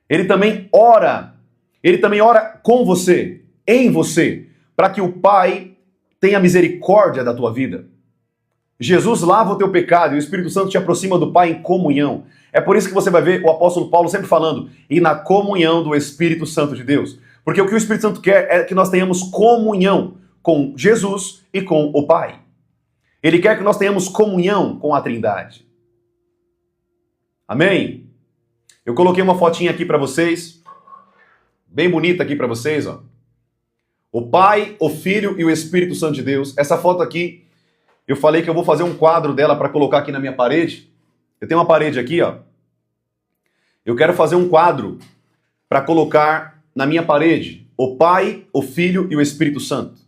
Ele também ora. Ele também ora com você, em você, para que o Pai tenha misericórdia da tua vida. Jesus lava o teu pecado e o Espírito Santo te aproxima do Pai em comunhão. É por isso que você vai ver o apóstolo Paulo sempre falando, e na comunhão do Espírito Santo de Deus. Porque o que o Espírito Santo quer é que nós tenhamos comunhão com Jesus e com o Pai. Ele quer que nós tenhamos comunhão com a Trindade. Amém? Eu coloquei uma fotinha aqui para vocês, bem bonita aqui para vocês, ó. O Pai, o Filho e o Espírito Santo de Deus. Essa foto aqui, eu falei que eu vou fazer um quadro dela para colocar aqui na minha parede. Eu tenho uma parede aqui, ó. Eu quero fazer um quadro para colocar na minha parede o Pai, o Filho e o Espírito Santo.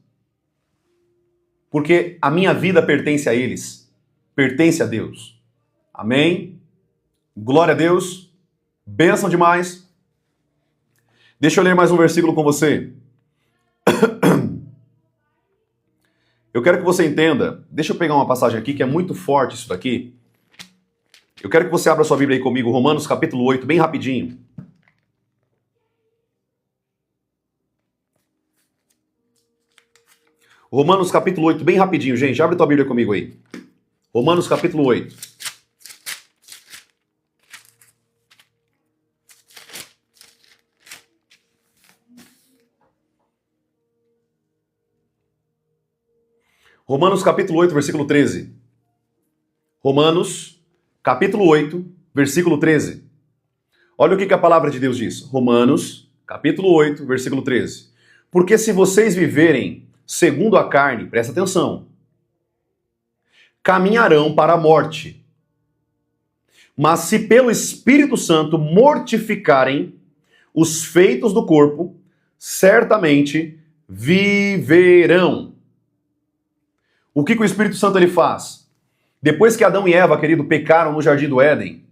Porque a minha vida pertence a eles. Pertence a Deus. Amém? Glória a Deus. Bênção demais. Deixa eu ler mais um versículo com você. Eu quero que você entenda. Deixa eu pegar uma passagem aqui que é muito forte isso daqui. Eu quero que você abra sua Bíblia aí comigo, Romanos capítulo 8, bem rapidinho. Romanos capítulo 8, bem rapidinho, gente. Abre tua Bíblia comigo aí. Romanos capítulo 8. Romanos capítulo 8, versículo 13. Romanos capítulo 8, versículo 13. Olha o que a palavra de Deus diz. Romanos capítulo 8, versículo 13. Porque se vocês viverem segundo a carne, presta atenção, caminharão para a morte. Mas se pelo Espírito Santo mortificarem os feitos do corpo, certamente viverão. O que o Espírito Santo ele faz? Depois que Adão e Eva, querido, pecaram no Jardim do Éden,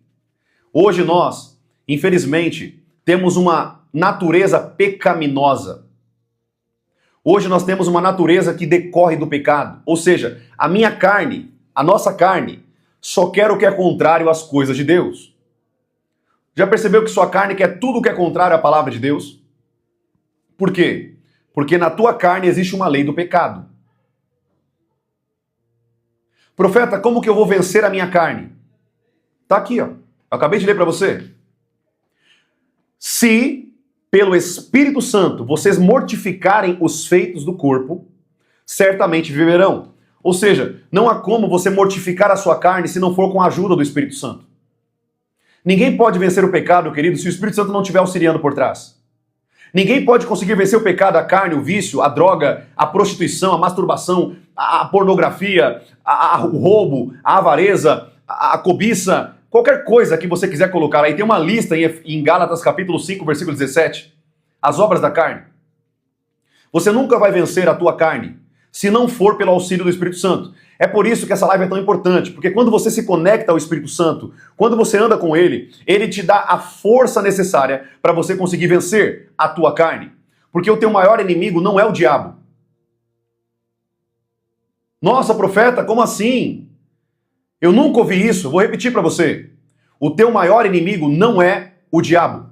hoje nós, infelizmente, temos uma natureza pecaminosa. Hoje nós temos uma natureza que decorre do pecado. Ou seja, a minha carne, a nossa carne, só quer o que é contrário às coisas de Deus. Já percebeu que sua carne quer tudo o que é contrário à palavra de Deus? Por quê? Porque na tua carne existe uma lei do pecado. Profeta, como que eu vou vencer a minha carne? Tá aqui, ó. Eu acabei de ler para você. Se pelo Espírito Santo vocês mortificarem os feitos do corpo, certamente viverão. Ou seja, não há como você mortificar a sua carne se não for com a ajuda do Espírito Santo. Ninguém pode vencer o pecado, querido, se o Espírito Santo não estiver auxiliando por trás. Ninguém pode conseguir vencer o pecado, a carne, o vício, a droga, a prostituição, a masturbação, a pornografia, o roubo, a avareza, a cobiça, qualquer coisa que você quiser colocar. Aí tem uma lista em Gálatas capítulo 5, versículo 17. As obras da carne. Você nunca vai vencer a tua carne se não for pelo auxílio do Espírito Santo. É por isso que essa live é tão importante, porque quando você se conecta ao Espírito Santo, quando você anda com ele, ele te dá a força necessária para você conseguir vencer a tua carne. Porque o teu maior inimigo não é o diabo. Nossa, profeta, como assim? Eu nunca ouvi isso. Vou repetir para você. O teu maior inimigo não é o diabo.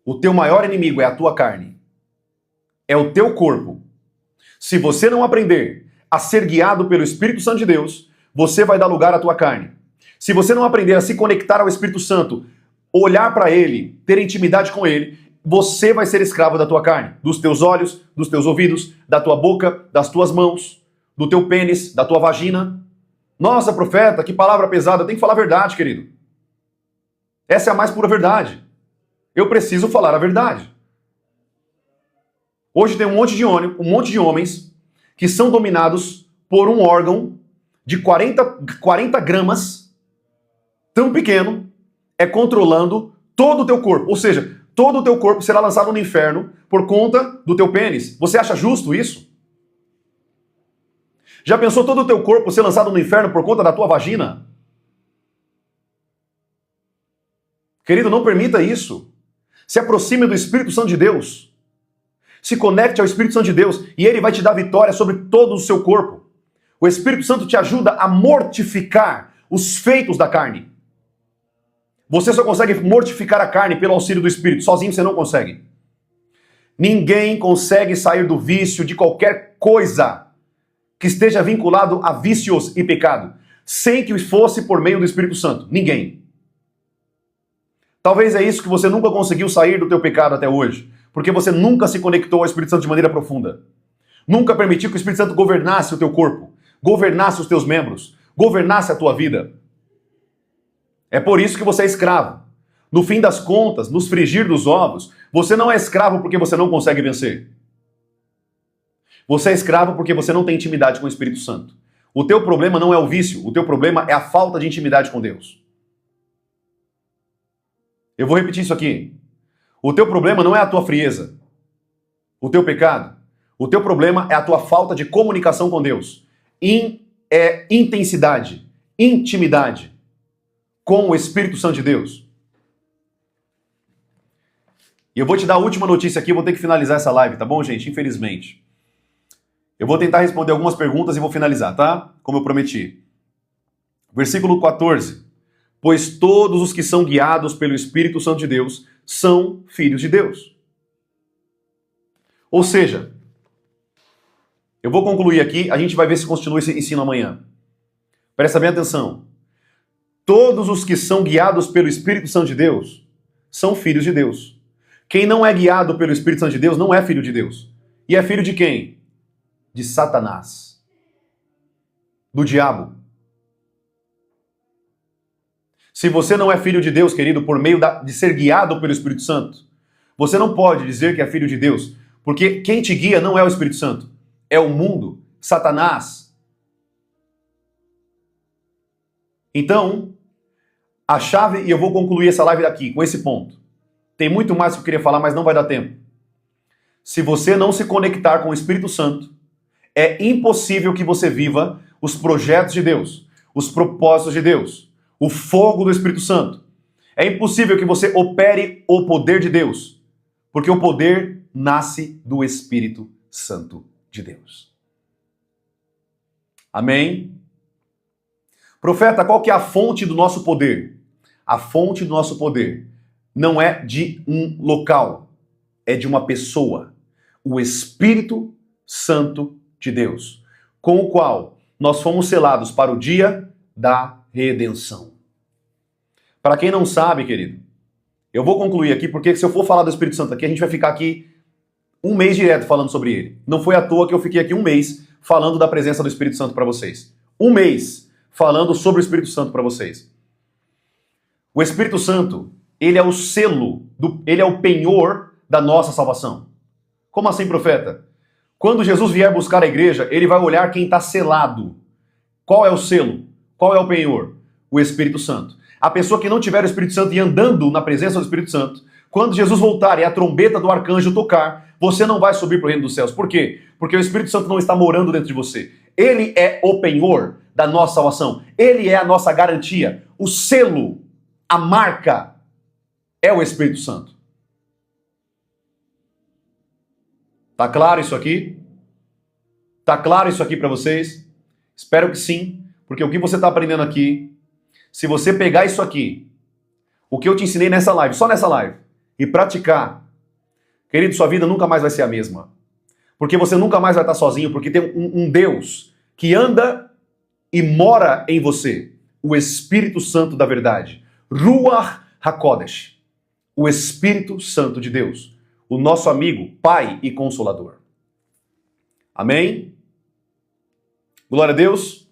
O teu maior inimigo é a tua carne. É o teu corpo. Se você não aprender a ser guiado pelo Espírito Santo de Deus, você vai dar lugar à tua carne. Se você não aprender a se conectar ao Espírito Santo olhar para ele, ter intimidade com ele, você vai ser escravo da tua carne, dos teus olhos, dos teus ouvidos, da tua boca, das tuas mãos, do teu pênis, da tua vagina. Nossa, profeta, que palavra pesada. Eu tenho que falar a verdade, querido. Essa é a mais pura verdade. Eu preciso falar a verdade. Hoje tem um monte de homens que são dominados por um órgão de 40 gramas, tão pequeno, controlando todo o teu corpo. Ou seja, todo o teu corpo será lançado no inferno por conta do teu pênis. Você acha justo isso? Já pensou todo o teu corpo ser lançado no inferno por conta da tua vagina? Querido, não permita isso. Se aproxime do Espírito Santo de Deus. Se conecte ao Espírito Santo de Deus e ele vai te dar vitória sobre todo o seu corpo. O Espírito Santo te ajuda a mortificar os feitos da carne. Você só consegue mortificar a carne pelo auxílio do Espírito. Sozinho você não consegue. Ninguém consegue sair do vício de qualquer coisa que esteja vinculado a vícios e pecado, sem que fosse por meio do Espírito Santo. Ninguém. Talvez é isso que você nunca conseguiu sair do teu pecado até hoje, porque você nunca se conectou ao Espírito Santo de maneira profunda. Nunca permitiu que o Espírito Santo governasse o teu corpo, governasse os teus membros, governasse a tua vida. É por isso que você é escravo. No fim das contas, nos frigir dos ovos, você não é escravo porque você não consegue vencer. Você é escravo porque você não tem intimidade com o Espírito Santo. O teu problema não é o vício, o teu problema é a falta de intimidade com Deus. Eu vou repetir isso aqui. O teu problema não é a tua frieza, o teu pecado. O teu problema é a tua falta de comunicação com Deus. Intensidade, intimidade com o Espírito Santo de Deus. E eu vou te dar a última notícia aqui, vou ter que finalizar essa live, tá bom, gente? Infelizmente. Eu vou tentar responder algumas perguntas e vou finalizar, tá? Como eu prometi. Versículo 14. Pois todos os que são guiados pelo Espírito Santo de Deus são filhos de Deus. Ou seja, eu vou concluir aqui, a gente vai ver se continua esse ensino amanhã. Presta bem atenção. Todos os que são guiados pelo Espírito Santo de Deus são filhos de Deus. Quem não é guiado pelo Espírito Santo de Deus não é filho de Deus. E é filho de quem? De Satanás. Do diabo. Se você não é filho de Deus, querido, por meio de ser guiado pelo Espírito Santo, você não pode dizer que é filho de Deus, porque quem te guia não é o Espírito Santo, é o mundo, Satanás. Então, a chave, e eu vou concluir essa live daqui, com esse ponto. Tem muito mais que eu queria falar, mas não vai dar tempo. Se você não se conectar com o Espírito Santo, é impossível que você viva os projetos de Deus, os propósitos de Deus, o fogo do Espírito Santo. É impossível que você opere o poder de Deus, porque o poder nasce do Espírito Santo de Deus. Amém? Profeta, qual que é a fonte do nosso poder? A fonte do nosso poder não é de um local, é de uma pessoa. O Espírito Santo de Deus, com o qual nós fomos selados para o dia da redenção. Para quem não sabe, querido, eu vou concluir aqui, porque se eu for falar do Espírito Santo aqui, a gente vai ficar aqui um mês direto falando sobre ele. Não foi à toa que eu fiquei aqui um mês falando da presença do Espírito Santo para vocês. Um mês falando sobre o Espírito Santo para vocês. O Espírito Santo, ele é o selo, ele é o penhor da nossa salvação. Como assim, profeta? Quando Jesus vier buscar a igreja, ele vai olhar quem está selado. Qual é o selo? Qual é o penhor? O Espírito Santo. A pessoa que não tiver o Espírito Santo e andando na presença do Espírito Santo, quando Jesus voltar e a trombeta do arcanjo tocar, você não vai subir para o reino dos céus. Por quê? Porque o Espírito Santo não está morando dentro de você. Ele é o penhor da nossa salvação. Ele é a nossa garantia. O selo, a marca, é o Espírito Santo. Tá claro isso aqui? Tá claro isso aqui para vocês? Espero que sim, porque o que você está aprendendo aqui, se você pegar isso aqui, o que eu te ensinei nessa live, só nessa live, e praticar, querido, sua vida nunca mais vai ser a mesma. Porque você nunca mais vai estar sozinho, porque tem um Deus que anda e mora em você, o Espírito Santo da verdade. Ruach HaKodesh, o Espírito Santo de Deus, o nosso amigo, Pai e Consolador. Amém? Glória a Deus.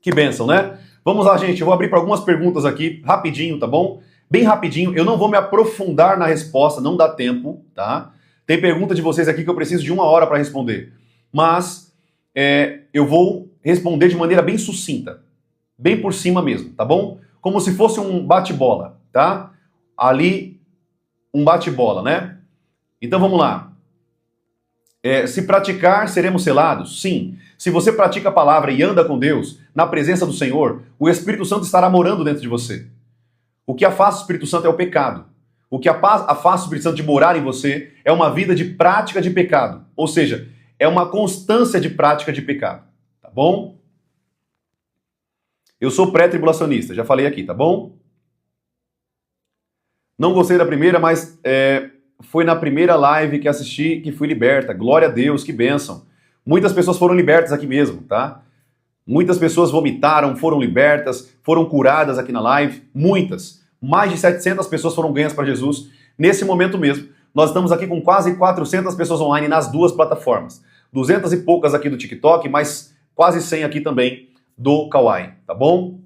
Que bênção, né? Vamos lá, gente. Eu vou abrir para algumas perguntas aqui, rapidinho, tá bom? Bem rapidinho. Eu não vou me aprofundar na resposta, não dá tempo, tá? Tem pergunta de vocês aqui que eu preciso de 1 hora para responder. Mas eu vou responder de maneira bem sucinta. Bem por cima mesmo, tá bom? Como se fosse um bate-bola, tá? Ali, um bate-bola, né? Então vamos lá. Se praticar, seremos selados? Sim. Se você pratica a palavra e anda com Deus, na presença do Senhor, o Espírito Santo estará morando dentro de você. O que afasta o Espírito Santo é o pecado. O que afasta o Espírito Santo de morar em você é uma vida de prática de pecado. Ou seja, é uma constância de prática de pecado. Tá bom? Eu sou pré-tribulacionista, já falei aqui, tá bom? Não gostei da primeira, mas foi na primeira live que assisti que fui liberta. Glória a Deus, que bênção. Muitas pessoas foram libertas aqui mesmo, tá? Muitas pessoas vomitaram, foram libertas, foram curadas aqui na live. Muitas. Mais de 700 pessoas foram ganhas para Jesus nesse momento mesmo. Nós estamos aqui com quase 400 pessoas online nas duas plataformas. 200 e poucas aqui do TikTok, mas quase 100 aqui também do Kawaii, tá bom?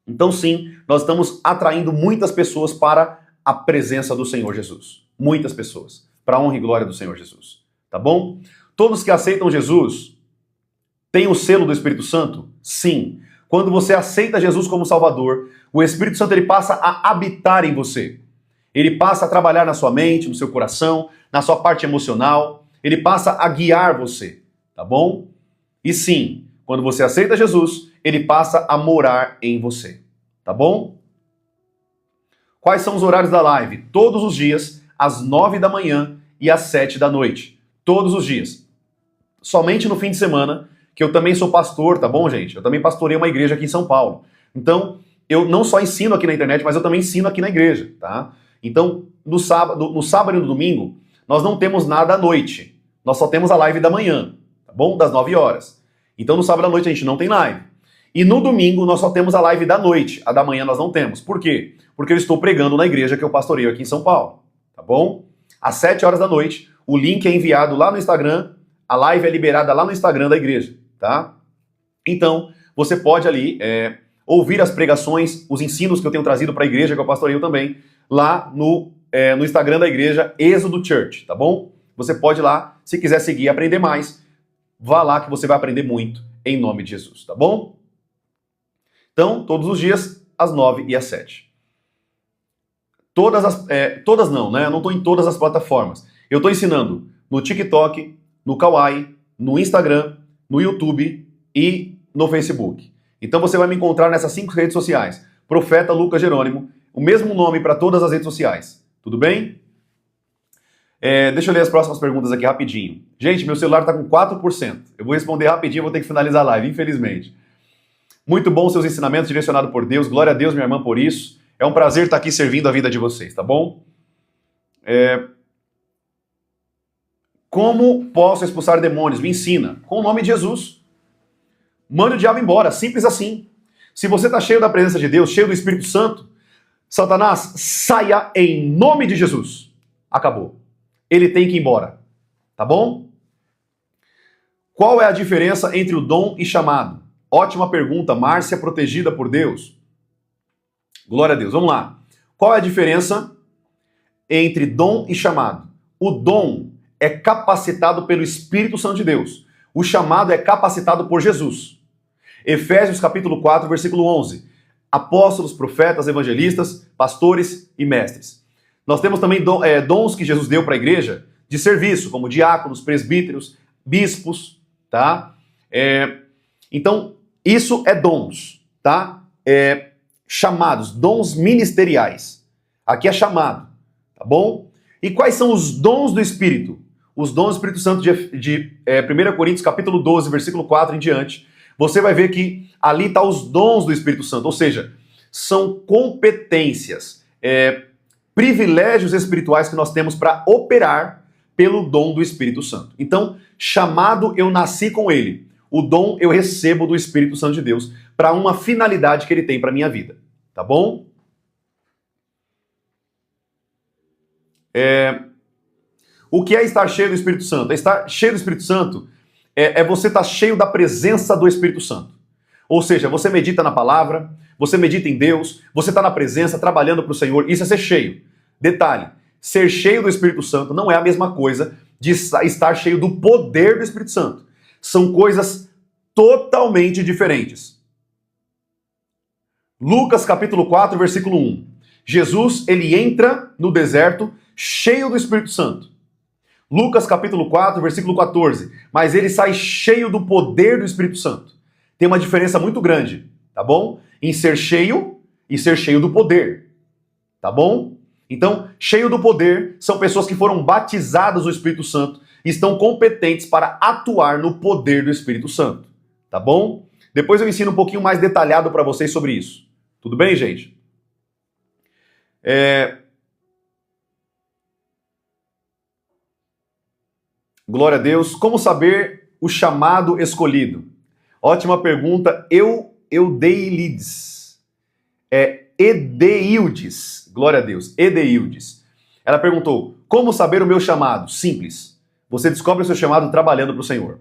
Então sim, nós estamos atraindo muitas pessoas para a presença do Senhor Jesus. Muitas pessoas. Para a honra e glória do Senhor Jesus. Tá bom? Todos que aceitam Jesus têm o selo do Espírito Santo? Sim. Quando você aceita Jesus como Salvador, o Espírito Santo ele passa a habitar em você. Ele passa a trabalhar na sua mente, no seu coração, na sua parte emocional. Ele passa a guiar você. Tá bom? E sim, quando você aceita Jesus, ele passa a morar em você. Tá bom? Quais são os horários da live? Todos os dias, às 9 da manhã e às 7 da noite. Todos os dias. Somente no fim de semana, que eu também sou pastor, tá bom, gente? Eu também pastorei uma igreja aqui em São Paulo. Então, eu não só ensino aqui na internet, mas eu também ensino aqui na igreja, tá? Então, no sábado e no domingo, nós não temos nada à noite. Nós só temos a live da manhã, tá bom? Das 9 horas. Então, no sábado à noite a gente não tem live. E no domingo nós só temos a live da noite. A da manhã nós não temos. Por quê? Porque eu estou pregando na igreja que eu pastoreio aqui em São Paulo, tá bom? Às 7 horas da noite, o link é enviado lá no Instagram, a live é liberada lá no Instagram da igreja, tá? Então, você pode ali ouvir as pregações, os ensinos que eu tenho trazido para a igreja, que eu pastoreio também, lá no Instagram da igreja, Êxodo Church, tá bom? Você pode ir lá, se quiser seguir e aprender mais, vá lá que você vai aprender muito, em nome de Jesus, tá bom? Então, todos os dias, às 9 e às 7. Todas não, né? Eu não estou em todas as plataformas. Eu estou ensinando no TikTok, no Kawaii, no Instagram, no YouTube e no Facebook. Então você vai me encontrar nessas 5 redes sociais. Profeta Lucas Jerônimo, o mesmo nome para todas as redes sociais. Tudo bem? Deixa eu ler as próximas perguntas aqui rapidinho. Gente, meu celular está com 4%. Eu vou responder rapidinho, vou ter que finalizar a live, infelizmente. Muito bom seus ensinamentos direcionados por Deus. Glória a Deus, minha irmã, por isso. É um prazer estar aqui servindo a vida de vocês, tá bom? Como posso expulsar demônios? Me ensina. Com o nome de Jesus. Mande o diabo embora. Simples assim. Se você está cheio da presença de Deus, cheio do Espírito Santo, Satanás, saia em nome de Jesus. Acabou. Ele tem que ir embora. Tá bom? Qual é a diferença entre o dom e chamado? Ótima pergunta. Márcia, protegida por Deus. Glória a Deus. Vamos lá. Qual é a diferença entre dom e chamado? O dom é capacitado pelo Espírito Santo de Deus. O chamado é capacitado por Jesus. Efésios capítulo 4, versículo 11. Apóstolos, profetas, evangelistas, pastores e mestres. Nós temos também dons que Jesus deu para a igreja de serviço, como diáconos, presbíteros, bispos, tá? Então, isso é dons, tá? Chamados, dons ministeriais. Aqui é chamado, tá bom? E quais são os dons do Espírito? Os dons do Espírito Santo de 1 Coríntios capítulo 12, versículo 4 em diante. Você vai ver que ali estão os dons do Espírito Santo, ou seja, são competências, privilégios espirituais que nós temos para operar pelo dom do Espírito Santo. Então, chamado, eu nasci com ele. O dom eu recebo do Espírito Santo de Deus para uma finalidade que ele tem para a minha vida. Tá bom? O que é estar cheio do Espírito Santo? Estar cheio do Espírito Santo é você estar cheio da presença do Espírito Santo. Ou seja, você medita na palavra, você medita em Deus, você está na presença, trabalhando para o Senhor. Isso é ser cheio. Detalhe, ser cheio do Espírito Santo não é a mesma coisa de estar cheio do poder do Espírito Santo. São coisas totalmente diferentes. Lucas capítulo 4, versículo 1. Jesus, ele entra no deserto cheio do Espírito Santo. Lucas capítulo 4, versículo 14. Mas ele sai cheio do poder do Espírito Santo. Tem uma diferença muito grande, tá bom? Em ser cheio e ser cheio do poder, tá bom? Então, cheio do poder são pessoas que foram batizadas no Espírito Santo e estão competentes para atuar no poder do Espírito Santo, tá bom? Depois eu ensino um pouquinho mais detalhado para vocês sobre isso. Tudo bem, gente? Glória a Deus. Como saber o chamado escolhido? Ótima pergunta. Eudeides. Edeildes. Glória a Deus. Edeildes. Ela perguntou, como saber o meu chamado? Simples. Você descobre o seu chamado trabalhando para o Senhor.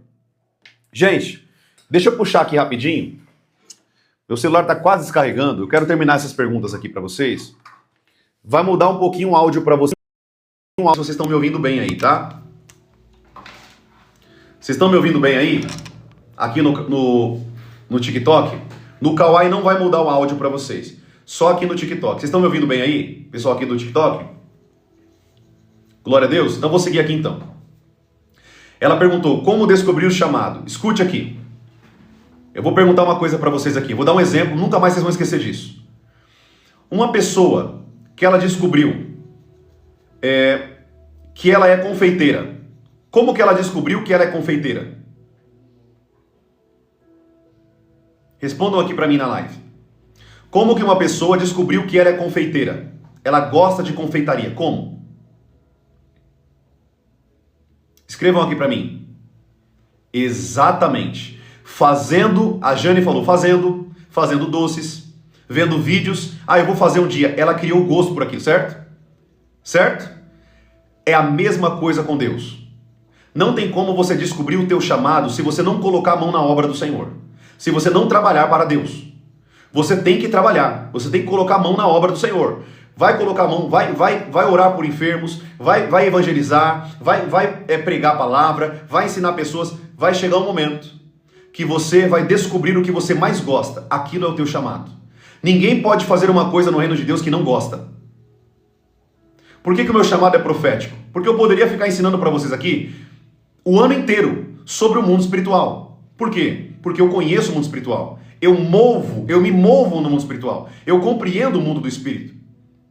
Gente, deixa eu puxar aqui rapidinho. Meu celular está quase descarregando. Eu quero terminar essas perguntas aqui para vocês. Vai mudar um pouquinho o áudio para vocês. Vocês estão me ouvindo bem aí, tá? Vocês estão me ouvindo bem aí? Aqui no TikTok? No Kawai não vai mudar o áudio para vocês. Só aqui no TikTok. Vocês estão me ouvindo bem aí? Pessoal aqui do TikTok? Glória a Deus. Então vou seguir aqui então. Ela perguntou, como descobrir o chamado? Escute aqui. Eu vou perguntar uma coisa para vocês aqui. Vou dar um exemplo, nunca mais vocês vão esquecer disso. Uma pessoa que ela descobriu que ela é confeiteira. Como que ela descobriu que ela é confeiteira? Respondam aqui para mim na live. Como que uma pessoa descobriu que ela é confeiteira? Ela gosta de confeitaria. Como? Escrevam aqui para mim. Exatamente. Fazendo, a Jane falou, fazendo doces, vendo vídeos. Ah, eu vou fazer um dia. Ela criou gosto por aquilo, certo? Certo? É a mesma coisa com Deus. Não tem como você descobrir o teu chamado se você não colocar a mão na obra do Senhor. Se você não trabalhar para Deus. Você tem que trabalhar. Você tem que colocar a mão na obra do Senhor. Vai colocar a mão, vai orar por enfermos, vai evangelizar, vai pregar a palavra, vai ensinar pessoas. Vai chegar um momento que você vai descobrir o que você mais gosta. Aquilo é o teu chamado. Ninguém pode fazer uma coisa no reino de Deus que não gosta. Por que o meu chamado é profético? Porque eu poderia ficar ensinando para vocês aqui o ano inteiro sobre o mundo espiritual. Por quê? Porque eu conheço o mundo espiritual. Eu me movo no mundo espiritual. Eu compreendo o mundo do espírito.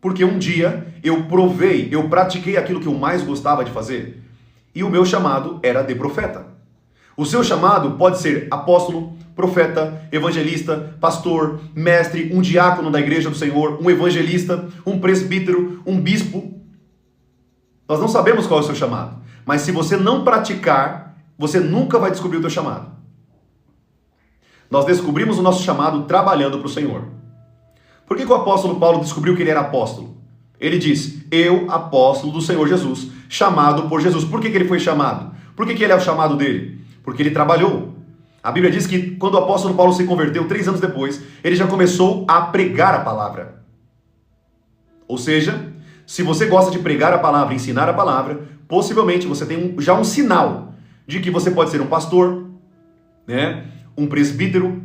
Porque um dia eu provei, eu pratiquei aquilo que eu mais gostava de fazer. E o meu chamado era de profeta. O seu chamado pode ser apóstolo, profeta, evangelista, pastor, mestre, um diácono da igreja do Senhor, um evangelista, um presbítero, um bispo. Nós não sabemos qual é o seu chamado. Mas se você não praticar, você nunca vai descobrir o teu chamado. Nós descobrimos o nosso chamado trabalhando para o Senhor. Por que o apóstolo Paulo descobriu que ele era apóstolo? Ele diz, eu, apóstolo do Senhor Jesus, chamado por Jesus. Por que ele foi chamado? Por que ele é o chamado dele? Porque ele trabalhou. A Bíblia diz que quando o apóstolo Paulo se converteu, 3 anos depois, ele já começou a pregar a palavra. Ou seja, se você gosta de pregar a palavra, ensinar a palavra, possivelmente você tem já um sinal de que você pode ser um pastor, né? Um presbítero,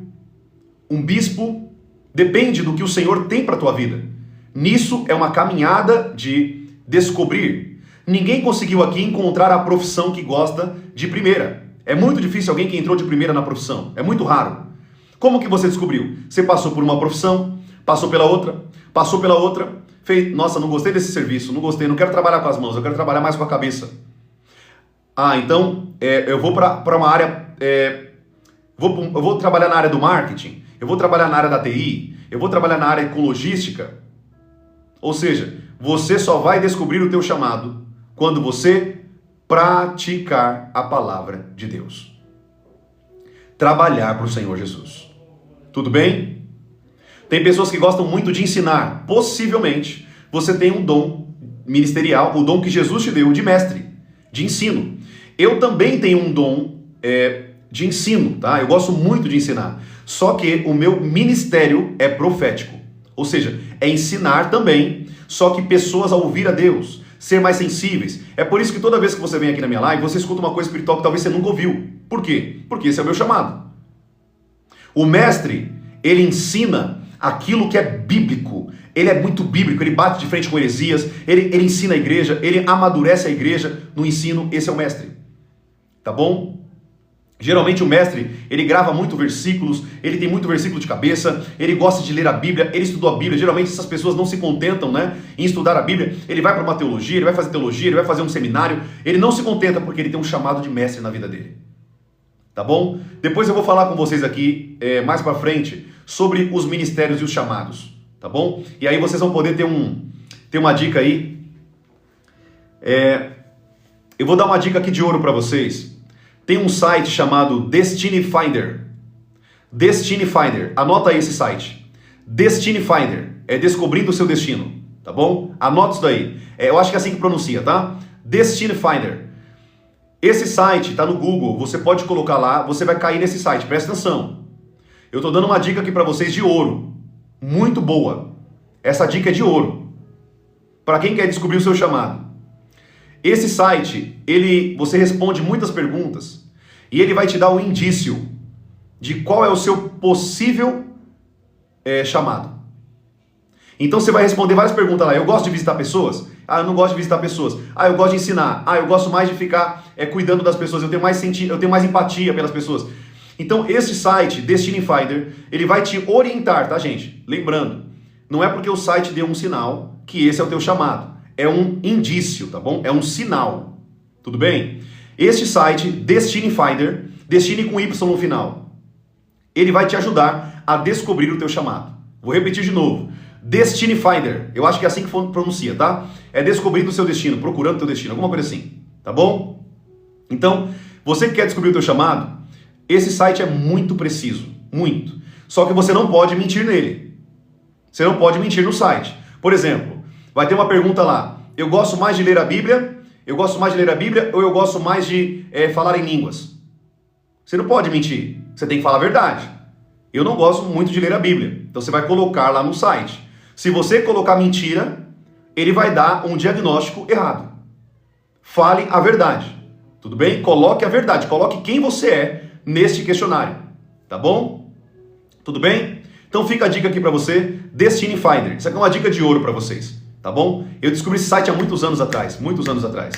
um bispo, depende do que o Senhor tem para a tua vida. Nisso é uma caminhada de descobrir. Ninguém conseguiu aqui encontrar a profissão que gosta de primeira. É muito difícil alguém que entrou de primeira na profissão. É muito raro. Como que você descobriu? Você passou por uma profissão, passou pela outra, fez, nossa, não gostei desse serviço, não gostei, não quero trabalhar com as mãos, eu quero trabalhar mais com a cabeça. Ah, então eu vou para uma área, eu vou trabalhar na área do marketing, eu vou trabalhar na área da TI, eu vou trabalhar na área com logística. Ou seja, você só vai descobrir o teu chamado quando você praticar a palavra de Deus. Trabalhar para o Senhor Jesus. Tudo bem? Tem pessoas que gostam muito de ensinar. Possivelmente, você tem um dom ministerial, o dom que Jesus te deu de mestre, de ensino. Eu também tenho um dom de ensino, tá? Eu gosto muito de ensinar. Só que o meu ministério é profético. Ou seja, é ensinar também, só que pessoas a ouvir a Deus, ser mais sensíveis. É por isso que toda vez que você vem aqui na minha live, você escuta uma coisa espiritual que talvez você nunca ouviu. Por quê? Porque esse é o meu chamado. O mestre, ele ensina aquilo que é bíblico. Ele é muito bíblico, ele bate de frente com heresias, ele ensina a igreja, ele amadurece a igreja no ensino. Esse é o mestre. Tá bom? Geralmente o mestre, ele grava muito versículos, ele tem muito versículo de cabeça, ele gosta de ler a Bíblia, ele estudou a Bíblia. Geralmente essas pessoas não se contentam, né, em estudar a Bíblia. Ele vai para uma teologia, ele vai fazer teologia, ele vai fazer um seminário. Ele não se contenta porque ele tem um chamado de mestre na vida dele. Tá bom? Depois eu vou falar com vocês aqui, mais para frente, sobre os ministérios e os chamados. Tá bom? E aí vocês vão poder ter uma dica aí. Eu vou dar uma dica aqui de ouro para vocês. Tem um site chamado Destiny Finder. Destiny Finder. Anota aí esse site. Destiny Finder. É descobrindo o seu destino. Tá bom? Anota isso daí. Eu acho que é assim que pronuncia, tá? Destiny Finder. Esse site tá no Google. Você pode colocar lá. Você vai cair nesse site. Presta atenção. Eu tô dando uma dica aqui para vocês de ouro. Muito boa. Essa dica é de ouro. Para quem quer descobrir o seu chamado. Esse site, você responde muitas perguntas e ele vai te dar um indício de qual é o seu possível chamado. Então você vai responder várias perguntas lá. Eu gosto de visitar pessoas? Ah, eu não gosto de visitar pessoas. Ah, eu gosto de ensinar. Ah, eu gosto mais de ficar cuidando das pessoas. Eu tenho mais empatia pelas pessoas. Então esse site, Destiny Finder, ele vai te orientar, tá, gente? Lembrando, não é porque o site deu um sinal que esse é o teu chamado. É um indício, tá bom? É um sinal. Tudo bem? Este site, Destiny Finder, Destiny com Y no final, ele vai te ajudar a descobrir o teu chamado. Vou repetir de novo. Destiny Finder. Eu acho que é assim que pronuncia, tá? É descobrindo o seu destino, procurando o teu destino, alguma coisa assim. Tá bom? Então, você que quer descobrir o teu chamado, esse site é muito preciso. Muito. Só que você não pode mentir nele. Você não pode mentir no site. Por exemplo, vai ter uma pergunta lá. Eu gosto mais de ler a Bíblia? Eu gosto mais de ler a Bíblia ou eu gosto mais de falar em línguas? Você não pode mentir. Você tem que falar a verdade. Eu não gosto muito de ler a Bíblia. Então você vai colocar lá no site. Se você colocar mentira, ele vai dar um diagnóstico errado. Fale a verdade. Tudo bem? Coloque a verdade. Coloque quem você é neste questionário. Tá bom? Tudo bem? Então fica a dica aqui para você. Destiny Finder. Isso aqui é uma dica de ouro para vocês. Tá bom? Eu descobri esse site há muitos anos atrás. Muitos anos atrás.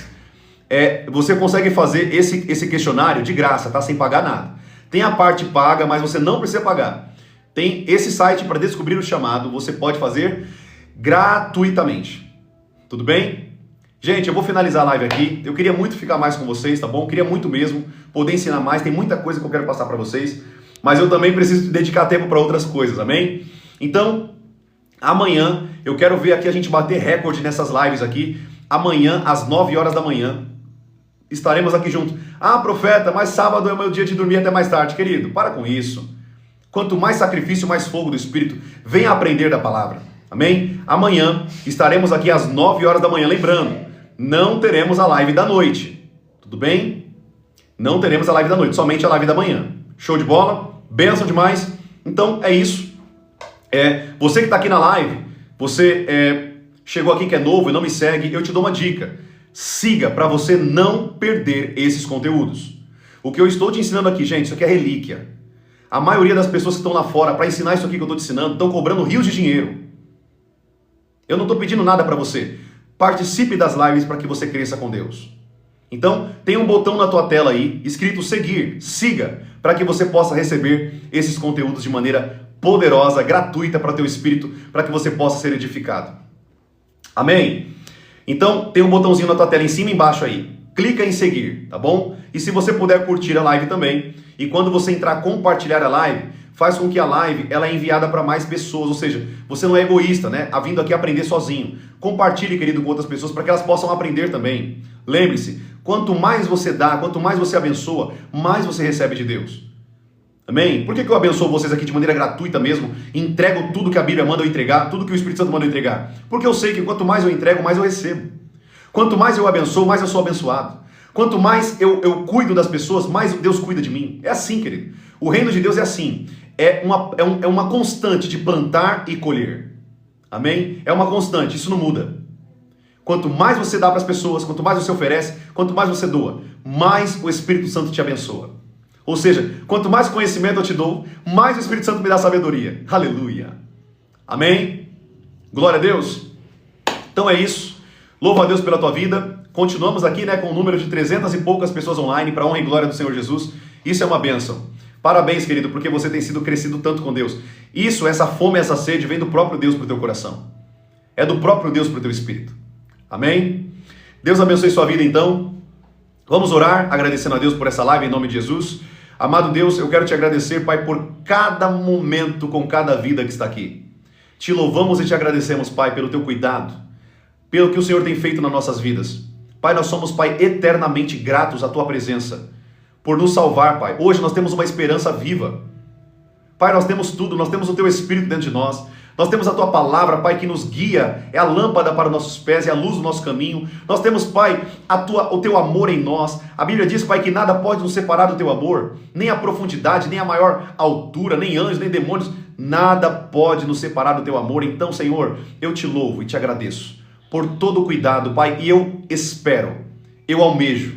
Você consegue fazer esse questionário de graça, tá? Sem pagar nada. Tem a parte paga, mas você não precisa pagar. Tem esse site para descobrir o chamado. Você pode fazer gratuitamente. Tudo bem? Gente, eu vou finalizar a live aqui. Eu queria muito ficar mais com vocês, tá bom? Queria muito mesmo poder ensinar mais. Tem muita coisa que eu quero passar para vocês. Mas eu também preciso dedicar tempo para outras coisas, amém? Então, amanhã, eu quero ver aqui a gente bater recorde nessas lives aqui. Amanhã, às 9 horas da manhã, estaremos aqui juntos. Ah, profeta, mas sábado é o meu dia de dormir até mais tarde. Querido, para com isso. Quanto mais sacrifício, mais fogo do Espírito. Venha aprender da palavra. Amém? Amanhã estaremos aqui às 9 horas da manhã. Lembrando, não teremos a live da noite. Tudo bem? Não teremos a live da noite, somente a live da manhã. Show de bola? Bênção demais. Então, é isso. Você que está aqui na live, você chegou aqui que é novo e não me segue, eu te dou uma dica. Siga para você não perder esses conteúdos. O que eu estou te ensinando aqui, gente, isso aqui é relíquia. A maioria das pessoas que estão lá fora para ensinar isso aqui que eu estou te ensinando estão cobrando rios de dinheiro. Eu não estou pedindo nada para você. Participe das lives para que você cresça com Deus. Então, tem um botão na tua tela aí, escrito seguir, siga, para que você possa receber esses conteúdos de maneira poderosa, gratuita para teu espírito, para que você possa ser edificado. Amém? Então, tem um botãozinho na tua tela em cima e embaixo aí. Clica em seguir, tá bom? E se você puder curtir a live também, e quando você entrar compartilhar a live, faz com que a live ela é enviada para mais pessoas, ou seja, você não é egoísta, né? Vindo aqui aprender sozinho. Compartilhe, querido, com outras pessoas para que elas possam aprender também. Lembre-se, quanto mais você dá, quanto mais você abençoa, mais você recebe de Deus. Amém? Por que eu abençoo vocês aqui de maneira gratuita mesmo? Entrego tudo que a Bíblia manda eu entregar, tudo que o Espírito Santo manda eu entregar. Porque eu sei que quanto mais eu entrego, mais eu recebo. Quanto mais eu abençoo, mais eu sou abençoado. Quanto mais eu cuido das pessoas, mais Deus cuida de mim. É assim, querido. O reino de Deus é assim. É uma constante de plantar e colher. Amém? É uma constante, isso não muda. Quanto mais você dá para as pessoas, quanto mais você oferece, quanto mais você doa, mais o Espírito Santo te abençoa. Ou seja, quanto mais conhecimento eu te dou, mais o Espírito Santo me dá sabedoria. Aleluia. Amém? Glória a Deus. Então é isso. Louva a Deus pela tua vida. Continuamos aqui, com um número de 300 e poucas pessoas online para a honra e glória do Senhor Jesus. Isso é uma bênção. Parabéns, querido, porque você tem sido crescido tanto com Deus. Isso, essa fome, essa sede, vem do próprio Deus para o teu coração. É do próprio Deus para o teu espírito. Amém? Deus abençoe sua vida, então. Vamos orar, agradecendo a Deus por essa live, em nome de Jesus. Amado Deus, eu quero te agradecer, Pai, por cada momento com cada vida que está aqui. Te louvamos e te agradecemos, Pai, pelo teu cuidado, pelo que o Senhor tem feito nas nossas vidas. Pai, nós somos, Pai, eternamente gratos à tua presença, por nos salvar, Pai. Hoje nós temos uma esperança viva. Pai, nós temos tudo, nós temos o teu Espírito dentro de nós. Nós temos a tua palavra, Pai, que nos guia, é a lâmpada para os nossos pés, é a luz do nosso caminho. Nós temos, Pai, o teu amor em nós. A Bíblia diz, Pai, que nada pode nos separar do teu amor, nem a profundidade, nem a maior altura, nem anjos, nem demônios, nada pode nos separar do teu amor. Então, Senhor, eu te louvo e te agradeço por todo o cuidado, Pai, e eu espero, eu almejo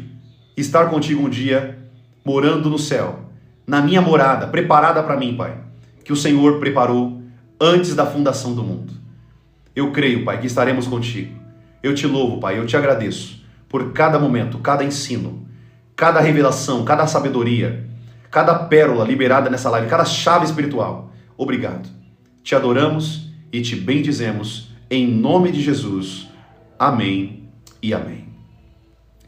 estar contigo um dia, morando no céu, na minha morada, preparada para mim, Pai, que o Senhor preparou antes da fundação do mundo. Eu creio, Pai, que estaremos contigo. Eu te louvo, Pai, eu te agradeço por cada momento, cada ensino, cada revelação, cada sabedoria, cada pérola liberada nessa live, cada chave espiritual. Obrigado. Te adoramos e te bendizemos em nome de Jesus. Amém e amém.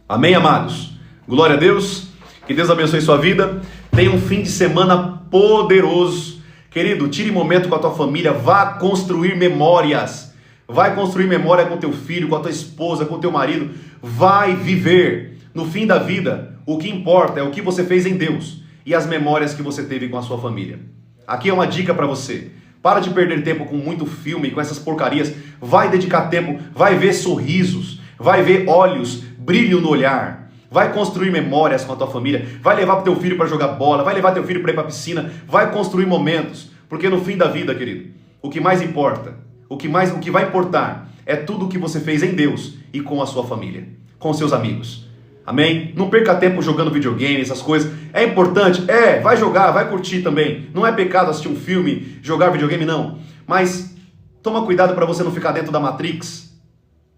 Amém, amados? Glória a Deus. Que Deus abençoe sua vida. Tenha um fim de semana poderoso. Querido, tire momento com a tua família, vá construir memórias. Vai construir memória com teu filho, com a tua esposa, com o teu marido. Vai viver. No fim da vida, o que importa é o que você fez em Deus e as memórias que você teve com a sua família. Aqui é uma dica para você. Para de perder tempo com muito filme, com essas porcarias. Vai dedicar tempo, vai ver sorrisos, vai ver olhos, brilho no olhar. Vai construir memórias com a tua família, vai levar teu filho para jogar bola, vai levar teu filho para ir para a piscina, vai construir momentos, porque no fim da vida, querido, o que mais importa, o que vai importar é tudo o que você fez em Deus e com a sua família, com seus amigos. Amém? Não perca tempo jogando videogame, essas coisas. É importante? Vai jogar, vai curtir também. Não é pecado assistir um filme, jogar videogame, não. Mas toma cuidado para você não ficar dentro da Matrix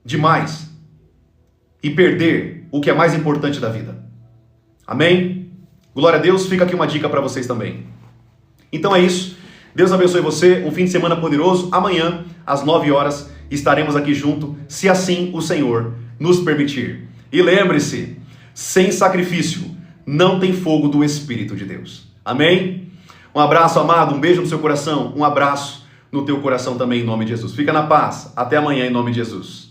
demais e perder o que é mais importante da vida. Amém? Glória a Deus, fica aqui uma dica para vocês também. Então é isso. Deus abençoe você, um fim de semana poderoso. Amanhã, às 9 horas, estaremos aqui junto, se assim o Senhor nos permitir. E lembre-se, sem sacrifício não tem fogo do Espírito de Deus. Amém? Um abraço, amado, um beijo no seu coração, um abraço no teu coração também, em nome de Jesus. Fica na paz, até amanhã, em nome de Jesus.